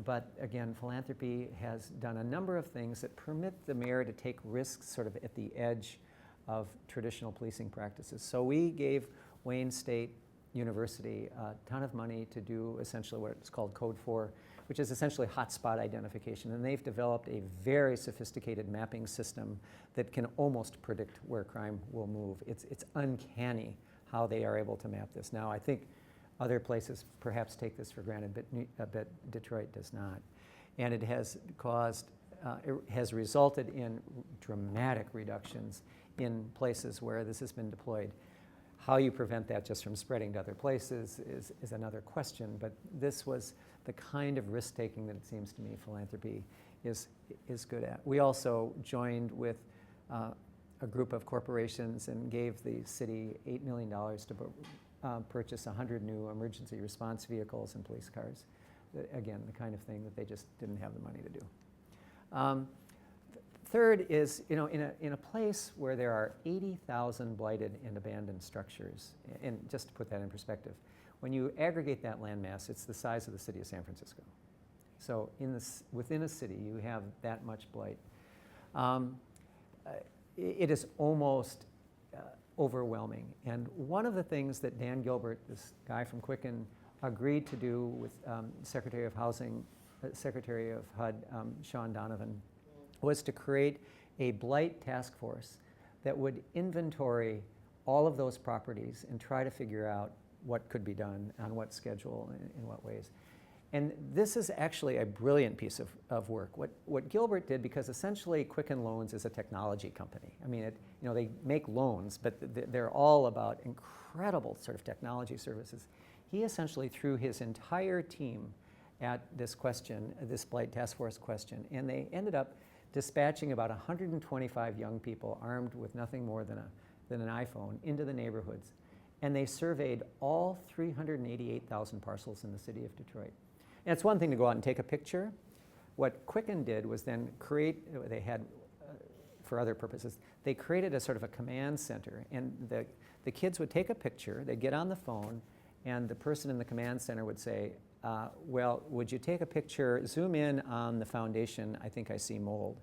But again, philanthropy has done a number of things that permit the mayor to take risks sort of at the edge of traditional policing practices. So we gave Wayne State University a ton of money to do essentially what is called Code 4, which is essentially hotspot identification. And they've developed a very sophisticated mapping system that can almost predict where crime will move. It's uncanny how they are able to map this. Now, I think other places perhaps take this for granted, but Detroit does not. And it has resulted in dramatic reductions in places where this has been deployed. How you prevent that just from spreading to other places is another question, but this was the kind of risk-taking that it seems to me philanthropy is good at. We also joined with a group of corporations and gave the city $8 million to purchase 100 new emergency response vehicles and police cars. Again, the kind of thing that they just didn't have the money to do. Third is, in a place where there are 80,000 blighted and abandoned structures, and just to put that in perspective, when you aggregate that land mass, it's the size of the city of San Francisco. So within a city, you have that much blight. It is almost overwhelming. And one of the things that Dan Gilbert, this guy from Quicken, agreed to do with Secretary of Housing, Secretary of HUD, Sean Donovan, was to create a blight task force that would inventory all of those properties and try to figure out what could be done, on what schedule, in what ways. And this is actually a brilliant piece of work. What Gilbert did, because essentially Quicken Loans is a technology company. I mean, they make loans, but they're all about incredible sort of technology services. He essentially threw his entire team at this question, this blight task force question, and they ended up dispatching about 125 young people armed with nothing more than an iPhone into the neighborhoods and they surveyed all 388,000 parcels in the city of Detroit. And it's one thing to go out and take a picture. What Quicken did was then they had, for other purposes, they created a sort of a command center, and the kids would take a picture, they'd get on the phone, and the person in the command center would say, well, would you take a picture, zoom in on the foundation, I think I see mold.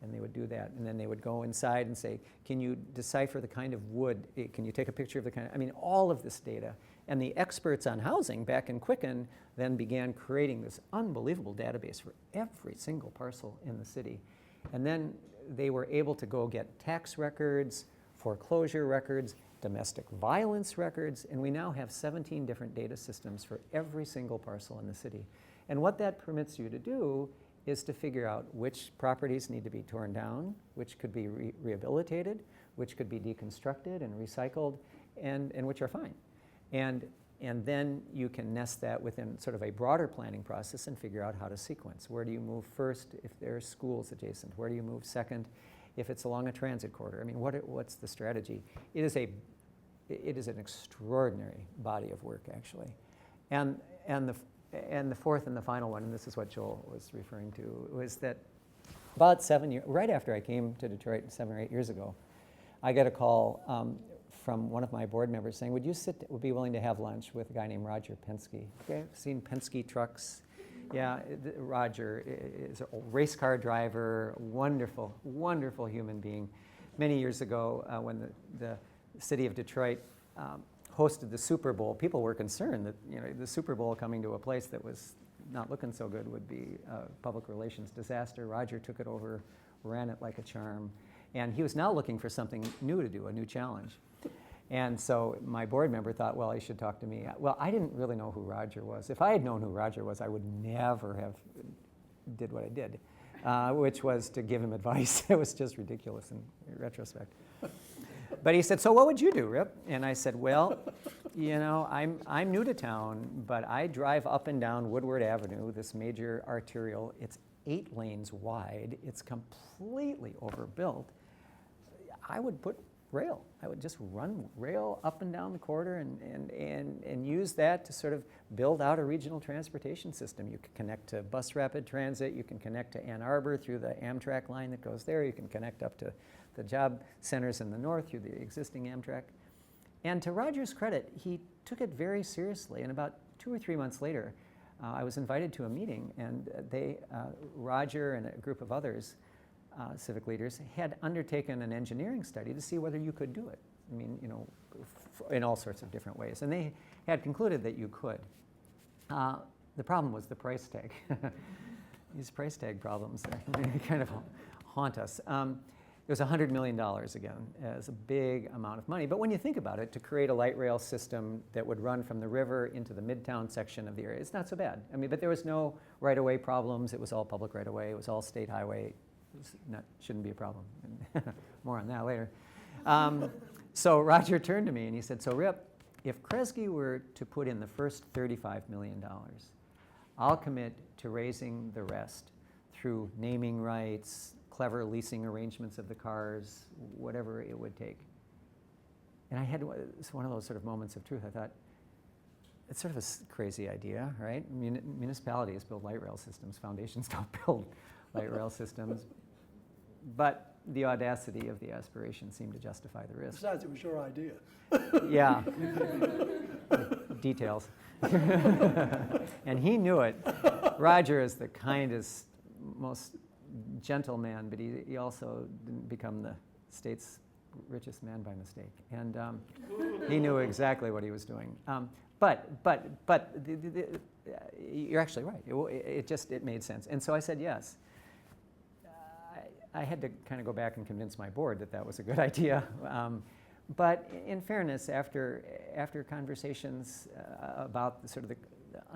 And they would do that, and then they would go inside and say, can you decipher the kind of wood? Can you take a picture of the kind of, I mean, all of this data. And the experts on housing back in Quicken then began creating this unbelievable database for every single parcel in the city. And then they were able to go get tax records, foreclosure records, domestic violence records, and we now have 17 different data systems for every single parcel in the city. And what that permits you to do is to figure out which properties need to be torn down, which could be rehabilitated, which could be deconstructed and recycled, and which are fine. And then you can nest that within sort of a broader planning process and figure out how to sequence. Where do you move first if there are schools adjacent? Where do you move second if it's along a transit corridor? I mean, what's the strategy? It is an extraordinary body of work, actually. And the fourth and the final one, and this is what Joel was referring to, was that about right after I came to Detroit 7 or 8 years ago, I got a call from one of my board members saying, would be willing to have lunch with a guy named Roger Penske? Okay, I've seen Penske trucks. Yeah, Roger is a race car driver, wonderful, wonderful human being. Many years ago, when the city of Detroit hosted the Super Bowl, people were concerned that the Super Bowl coming to a place that was not looking so good would be a public relations disaster. Roger took it over, ran it like a charm, and he was now looking for something new to do, a new challenge. And so my board member thought, well, he should talk to me. Well, I didn't really know who Roger was. If I had known who Roger was, I would never have did what I did, which was to give him advice. It was just ridiculous in retrospect. But he said, so what would you do, Rip? And I said, well, I'm new to town, but I drive up and down Woodward Avenue, this major arterial. It's 8 lanes wide. It's completely overbuilt. I would put rail. I would just run rail up and down the corridor and use that to sort of build out a regional transportation system. You can connect to Bus Rapid Transit. You can connect to Ann Arbor through the Amtrak line that goes there. You can connect up to the job centers in the north through the existing Amtrak. And to Roger's credit, he took it very seriously. And about 2 or 3 months later, I was invited to a meeting, and Roger and a group of others, civic leaders, had undertaken an engineering study to see whether you could do it. I mean, in all sorts of different ways. And they had concluded that you could. The problem was the price tag. These price tag problems kind of haunt us. It was $100 million again, as a big amount of money. But when you think about it, to create a light rail system that would run from the river into the midtown section of the area, it's not so bad. I mean, but there was no right-of-way problems. It was all public right-of-way. It was all state highway. Shouldn't be a problem. More on that later. So Roger turned to me and he said, so Rip, if Kresge were to put in the first $35 million, I'll commit to raising the rest through naming rights, clever leasing arrangements of the cars, whatever it would take. And I had one of those sort of moments of truth. I thought, it's sort of a crazy idea, right? Municipalities build light rail systems. Foundations don't build light rail systems. But the audacity of the aspiration seemed to justify the risk. Besides, it was your idea. Yeah. Details. And he knew it. Roger is the kindest, most gentle man, but he also didn't become the state's richest man by mistake. And he knew exactly what he was doing. But you're actually right. It made sense. And so I said yes. I had to kind of go back and convince my board that that was a good idea. But in fairness, after conversations about the sort of the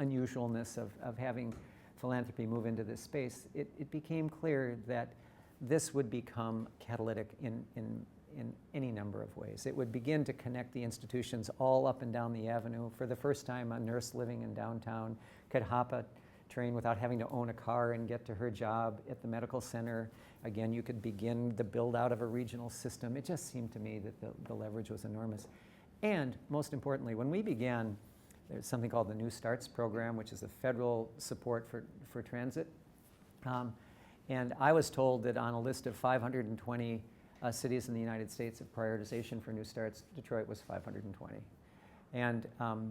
unusualness of having philanthropy move into this space, it became clear that this would become catalytic in any number of ways. It would begin to connect the institutions all up and down the avenue. For the first time, a nurse living in downtown could hop a train without having to own a car and get to her job at the medical center. Again, you could begin the build out of a regional system. It just seemed to me that the leverage was enormous. And most importantly, when we began, there's something called the New Starts program, which is a federal support for transit. And I was told that on a list of 520 cities in the United States of prioritization for New Starts, Detroit was 520. And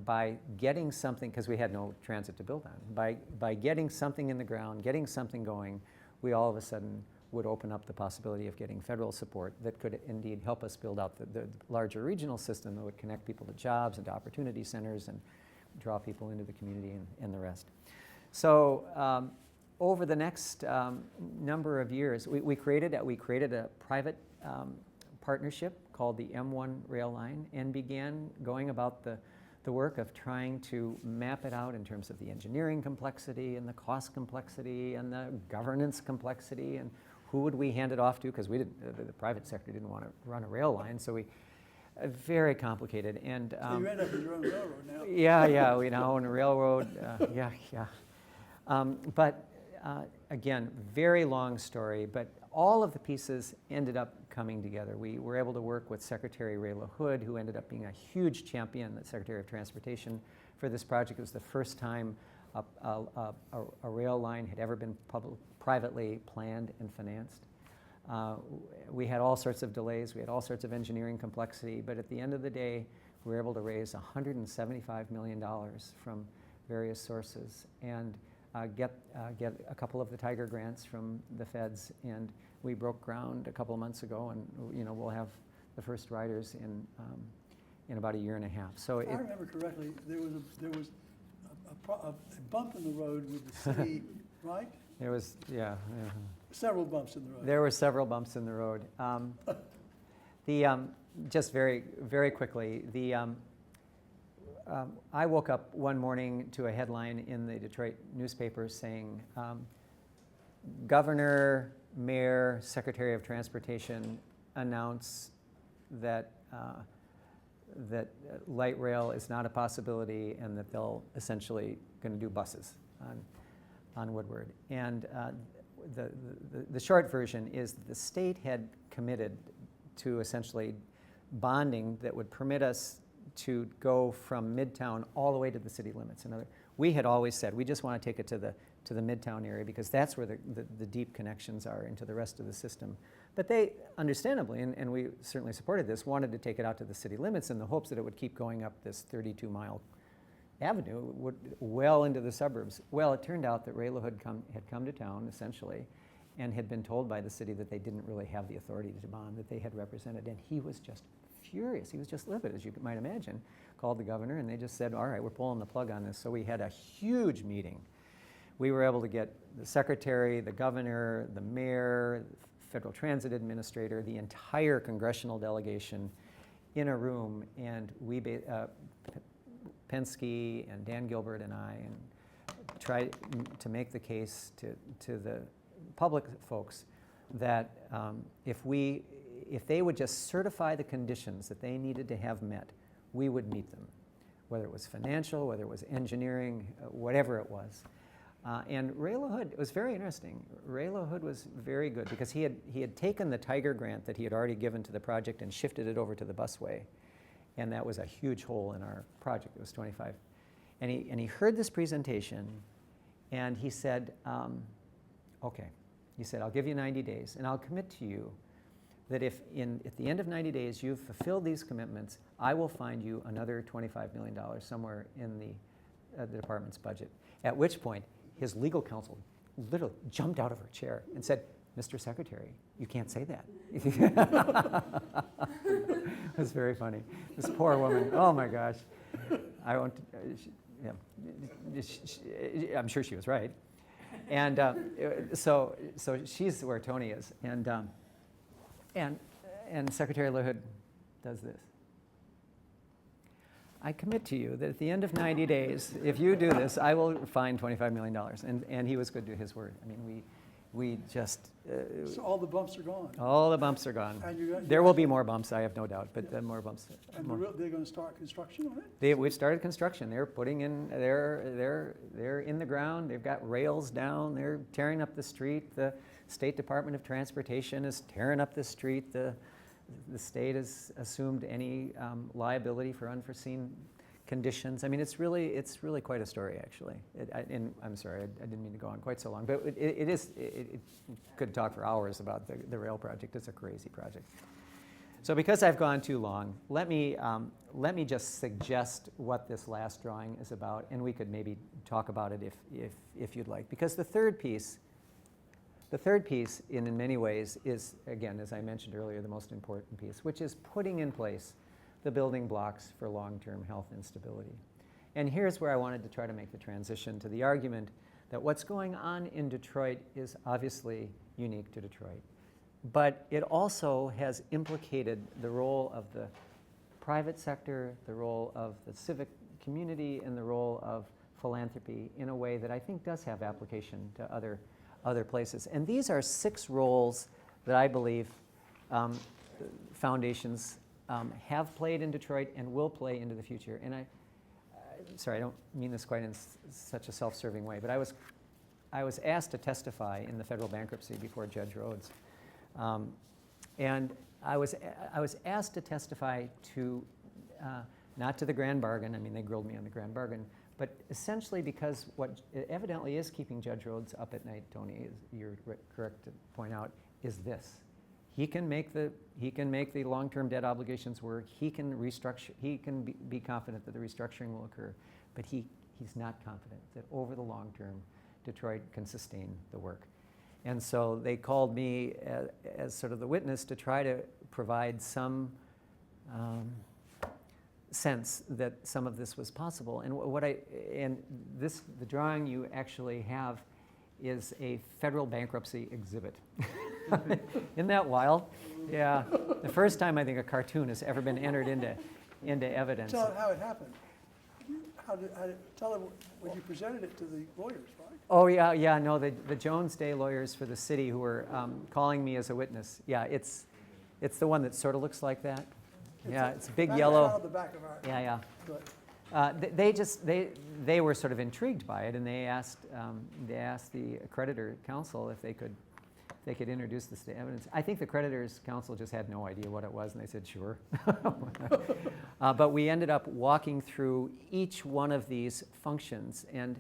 by getting something, because we had no transit to build on, by getting something in the ground, getting something going, we all of a sudden would open up the possibility of getting federal support that could indeed help us build out the larger regional system that would connect people to jobs and to opportunity centers and draw people into the community and the rest. So over the next number of years, we created a private partnership called the M1 Rail Line and began going about the work of trying to map it out in terms of the engineering complexity and the cost complexity and the governance complexity and who would we hand it off to, because we didn't, the private sector didn't want to run a rail line, so we, very complicated. And So you end up with your own railroad now. yeah, we now own a railroad, yeah. But again, very long story, but all of the pieces ended up coming together. We were able to work with Secretary Ray LaHood, who ended up being a huge champion, the Secretary of Transportation, for this project. It was the first time a rail line had ever been privately planned and financed. We had all sorts of delays, we had all sorts of engineering complexity, but at the end of the day, we were able to raise $175 million from various sources and get a couple of the Tiger grants from the feds, and we broke ground a couple of months ago, and we'll have the first riders in about a year and a half. So if I remember correctly, there was a bump in the road with the city, right? There was, yeah. Several bumps in the road. There were several bumps in the road. Just very, very quickly, I woke up one morning to a headline in the Detroit newspaper saying, Governor, Mayor, Secretary of Transportation announce that light rail is not a possibility and that they'll essentially going to do buses on Woodward. And the short version is that the state had committed to essentially bonding that would permit us to go from Midtown all the way to the city limits. We had always said we just want to take it to the Midtown area because that's where the deep connections are into the rest of the system. But they, understandably, and we certainly supported this, wanted to take it out to the city limits in the hopes that it would keep going up this 32-mile avenue well into the suburbs. Well, it turned out that Ray LaHood had come to town, essentially, and had been told by the city that they didn't really have the authority to bond, that they had represented, and he was just furious. He was just livid, as you might imagine. Called the governor, and they just said, all right, we're pulling the plug on this. So we had a huge meeting. We were able to get the secretary, the governor, the mayor, the federal transit administrator, the entire congressional delegation in a room, and we, Penske and Dan Gilbert and I, and tried to make the case to the public folks that if they would just certify the conditions that they needed to have met, we would meet them, whether it was financial, whether it was engineering, whatever it was. And Ray LaHood, it was very interesting. Ray LaHood was very good because he had taken the Tiger grant that he had already given to the project and shifted it over to the busway. And that was a huge hole in our project. It was 25. And he heard this presentation, and he said, okay. He said, I'll give you 90 days, and I'll commit to you that if at the end of 90 days you've fulfilled these commitments, I will find you another $25 million somewhere in the department's budget. At which point, his legal counsel literally jumped out of her chair and said, Mr. Secretary, you can't say that. It was very funny. This poor woman, oh my gosh. I won't, I'm sure she was right. And so she's where Tony is. And Secretary LaHood does this. I commit to you that at the end of 90 days, if you do this, I will find $25 million. And he was good to his word. I mean, we just... so all the bumps are gone? All the bumps are gone. There will be more bumps, I have no doubt, but more bumps. And they're going to start construction on it? We've started construction. They're putting in, they're in the ground. They've got rails down. They're tearing up the street. The State Department of Transportation is tearing up the street. The the state has assumed any liability for unforeseen conditions. I mean, it's really quite a story, actually. And I'm sorry, I didn't mean to go on quite so long, but it could talk for hours about the rail project. It's a crazy project. So because I've gone too long, let me just suggest what this last drawing is about, and we could maybe talk about it if you'd like. Because the third piece, in many ways, is, again, as I mentioned earlier, the most important piece, which is putting in place the building blocks for long-term health and stability. And here's where I wanted to try to make the transition to the argument that what's going on in Detroit is obviously unique to Detroit. But it also has implicated the role of the private sector, the role of the civic community, and the role of philanthropy in a way that I think does have application to other places. And these are 6 roles that I believe foundations have played in Detroit and will play into the future. And sorry, I don't mean this quite in such a self-serving way, but I was asked to testify in the federal bankruptcy before Judge Rhodes. And I was asked to testify to, not to the grand bargain. I mean, they grilled me on the grand bargain, but essentially because what evidently is keeping Judge Rhodes up at night, Tony, you're correct to point out, is this. He can make the long-term debt obligations work. He can restructure. He can be confident that the restructuring will occur, but he's not confident that over the long term, Detroit can sustain the work. And so they called me as sort of the witness to try to provide some sense that some of this was possible. And the drawing you actually have is a federal bankruptcy exhibit. Isn't that wild? Yeah. The first time I think a cartoon has ever been entered into evidence. Tell how it happened. Tell them when you presented it to the lawyers, right? Oh, yeah, no, the Jones Day lawyers for the city who were calling me as a witness. Yeah, it's the one that sort of looks like that. It's big yellow. The back of our. Yeah. Good. They were sort of intrigued by it, and they asked the creditor counsel if they could introduce this to evidence. I think the creditors counsel just had no idea what it was, and they said sure. But we ended up walking through each one of these functions, and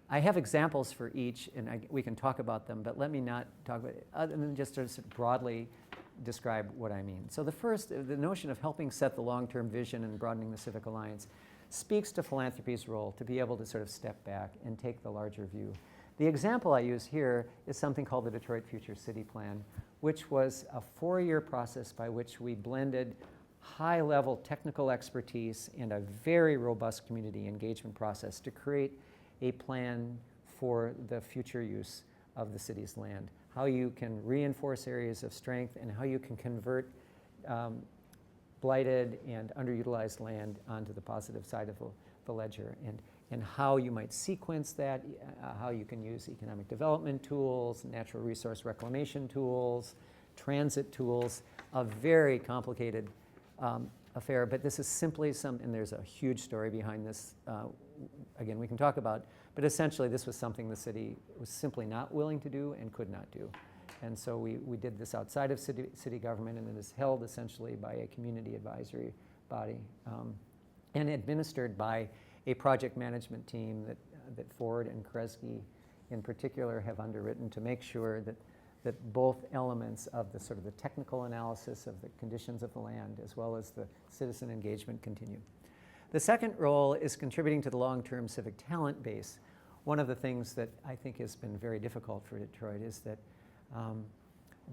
I have examples for each, and we can talk about them. But let me not talk about it, other than just to broadly describe what I mean. So the notion of helping set the long-term vision and broadening the civic alliance speaks to philanthropy's role to be able to sort of step back and take the larger view. The example I use here is something called the Detroit Future City Plan, which was a 4-year process by which we blended high-level technical expertise and a very robust community engagement process to create a plan for the future use of the city's land, how you can reinforce areas of strength, and how you can convert blighted and underutilized land onto the positive side of the ledger, and how you might sequence that, how you can use economic development tools, natural resource reclamation tools, transit tools, a very complicated affair. But this is simply and there's a huge story behind this, again, we can talk about, but essentially this was something the city was simply not willing to do and could not do. And so we did this outside of city government, and it is held essentially by a community advisory body and administered by a project management team that Ford and Kresge in particular have underwritten to make sure that both elements of the sort of the technical analysis of the conditions of the land as well as the citizen engagement continue. The second role is contributing to the long-term civic talent base. One of the things that I think has been very difficult for Detroit is that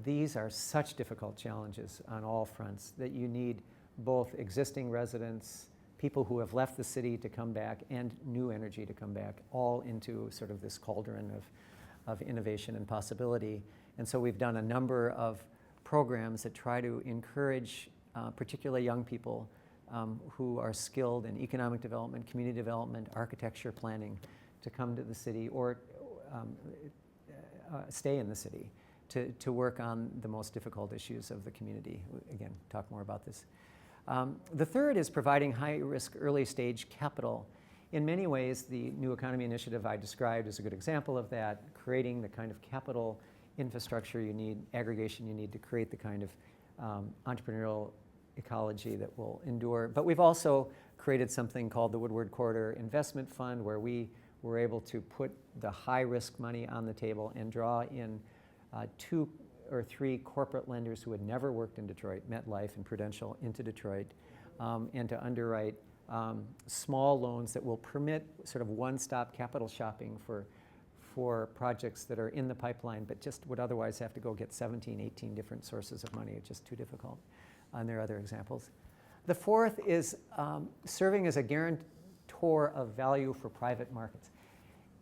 these are such difficult challenges on all fronts that you need both existing residents, people who have left the city to come back, and new energy to come back, all into sort of this cauldron of innovation and possibility. And so we've done a number of programs that try to encourage particularly young people who are skilled in economic development, community development, architecture planning to come to the city or stay in the city to work on the most difficult issues of the community. Again, talk more about this. The third is providing high-risk early-stage capital. In many ways, the New Economy Initiative I described is a good example of that, creating the kind of capital infrastructure you need, aggregation you need to create the kind of entrepreneurial ecology that will endure. But we've also created something called the Woodward Corridor Investment Fund, where we were able to put the high-risk money on the table and draw in 2 or 3 corporate lenders who had never worked in Detroit, MetLife and Prudential, into Detroit, and to underwrite small loans that will permit sort of one-stop capital shopping for projects that are in the pipeline but just would otherwise have to go get 17, 18 different sources of money. It's just too difficult. And there are other examples. The fourth is serving as a guarantor of value for private markets.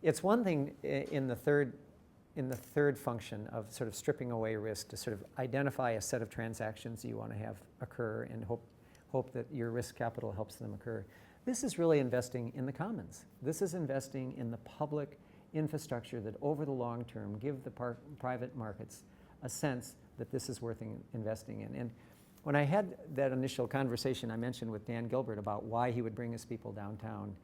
It's one thing in the third function of sort of stripping away risk to sort of identify a set of transactions you want to have occur and hope that your risk capital helps them occur. This is really investing in the commons. This is investing in the public infrastructure that over the long term give the private markets a sense that this is worth investing in. And when I had that initial conversation I mentioned with Dan Gilbert about why he would bring his people downtown,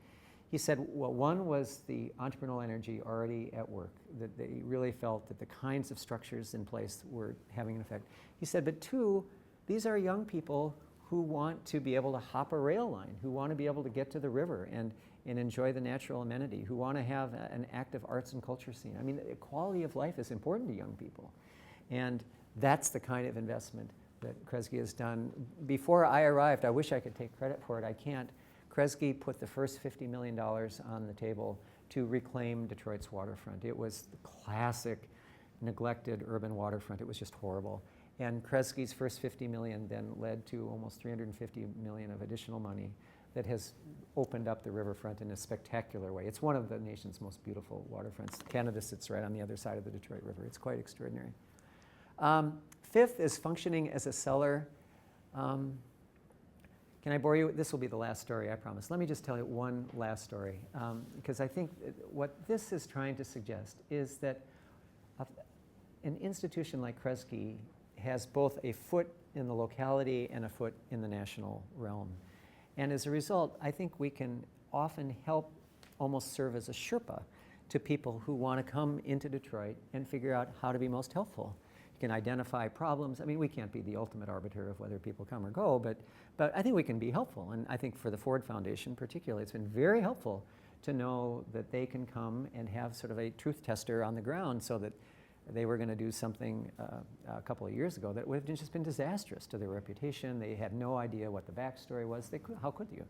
he said, well, one was the entrepreneurial energy already at work, that they really felt that the kinds of structures in place were having an effect. He said, but 2, these are young people who want to be able to hop a rail line, who want to be able to get to the river and enjoy the natural amenity, who want to have an active arts and culture scene. I mean, quality of life is important to young people. And that's the kind of investment that Kresge has done. Before I arrived, I wish I could take credit for it. I can't. Kresge put the first $50 million on the table to reclaim Detroit's waterfront. It was the classic neglected urban waterfront. It was just horrible. And Kresge's first $50 million then led to almost $350 million of additional money that has opened up the riverfront in a spectacular way. It's one of the nation's most beautiful waterfronts. Canada sits right on the other side of the Detroit River. It's quite extraordinary. Fifth is functioning as a seller. Can I bore you? This will be the last story, I promise. Let me just tell you one last story, because I think what this is trying to suggest is that an institution like Kresge has both a foot in the locality and a foot in the national realm. And as a result, I think we can often help almost serve as a Sherpa to people who want to come into Detroit and figure out how to be most helpful. You can identify problems. I mean, we can't be the ultimate arbiter of whether people come or go, but I think we can be helpful. And I think for the Ford Foundation particularly, it's been very helpful to know that they can come and have sort of a truth tester on the ground, so that they were going to do something a couple of years ago that would have just been disastrous to their reputation. They had no idea what the backstory was. How could you?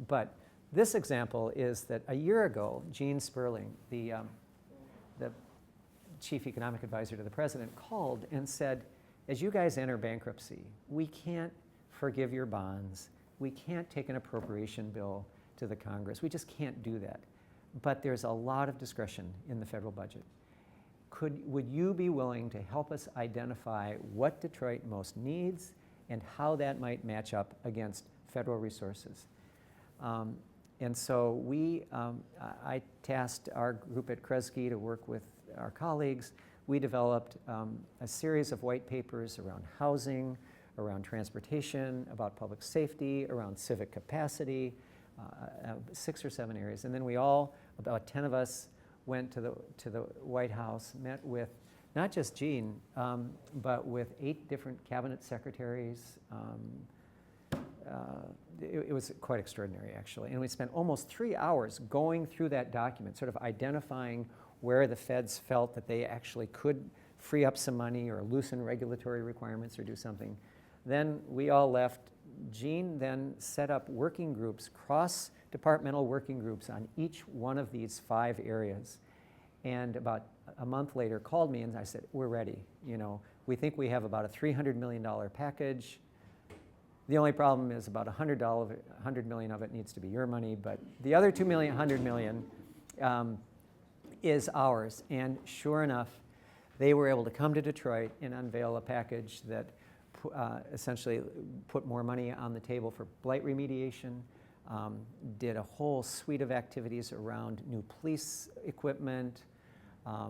But this example is that a year ago, Gene Sperling, the chief economic advisor to the president, called and said, as you guys enter bankruptcy, we can't forgive your bonds. We can't take an appropriation bill to the Congress. We just can't do that. But there's a lot of discretion in the federal budget. Would you be willing to help us identify what Detroit most needs and how that might match up against federal resources? And so I tasked our group at Kresge to work with our colleagues. We developed a series of white papers around housing, around transportation, about public safety, around civic capacity, 6 or 7 areas. And then we all, about 10 of us, went to the White House, met with not just Gene, but with 8 different cabinet secretaries. It was quite extraordinary, actually. And we spent almost 3 hours going through that document, sort of identifying where the feds felt that they actually could free up some money or loosen regulatory requirements or do something. Then we all left. Gene then set up working groups, cross-departmental working groups on each one of these 5 areas. And about a month later called me and I said, we're ready. You know, we think we have about a $300 million package. The only problem is about $100 million of it needs to be your money, but the other $100 million is ours. And sure enough, they were able to come to Detroit and unveil a package that essentially put more money on the table for blight remediation, did a whole suite of activities around new police equipment, a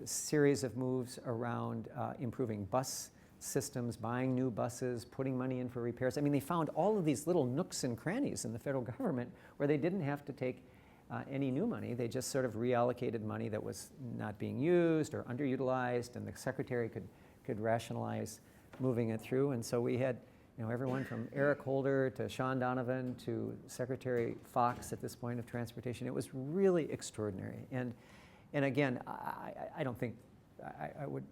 series of moves around improving bus systems, buying new buses, putting money in for repairs. I mean, they found all of these little nooks and crannies in the federal government where they didn't have to take any new money. They just sort of reallocated money that was not being used or underutilized, and the secretary could rationalize moving it through. And so we had, everyone from Eric Holder to Sean Donovan to Secretary Fox at this point of transportation. It was really extraordinary. And again, I don't think, I would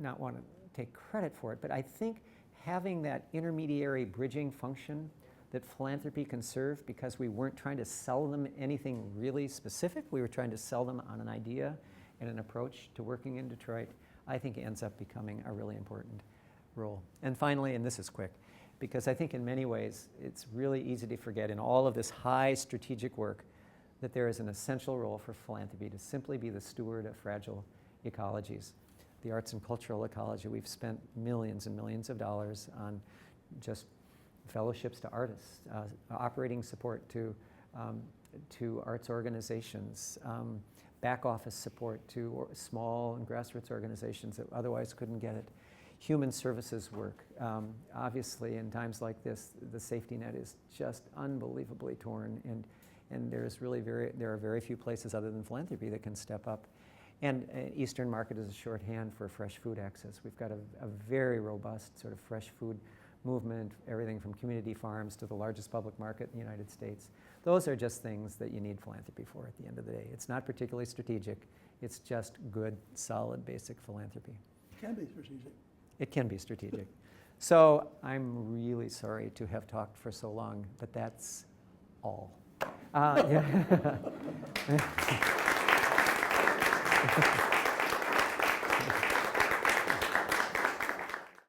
not want to take credit for it, but I think having that intermediary bridging function that philanthropy can serve, because we weren't trying to sell them anything really specific, we were trying to sell them on an idea and an approach to working in Detroit, I think ends up becoming a really important role. And finally, and this is quick, because I think in many ways it's really easy to forget in all of this high strategic work that there is an essential role for philanthropy to simply be the steward of fragile ecologies. The arts and cultural ecology, we've spent millions and millions of dollars on just fellowships to artists, operating support to arts organizations, back office support to small and grassroots organizations that otherwise couldn't get it. Human services work. Obviously, in times like this, the safety net is just unbelievably torn, and there are very few places other than philanthropy that can step up. And Eastern Market is a shorthand for fresh food access. We've got a very robust sort of fresh food movement, everything from community farms to the largest public market in the United States. Those are just things that you need philanthropy for at the end of the day. It's not particularly strategic. It's just good, solid, basic philanthropy. It can be strategic. It can be strategic. So I'm really sorry to have talked for so long, but that's all. Yeah.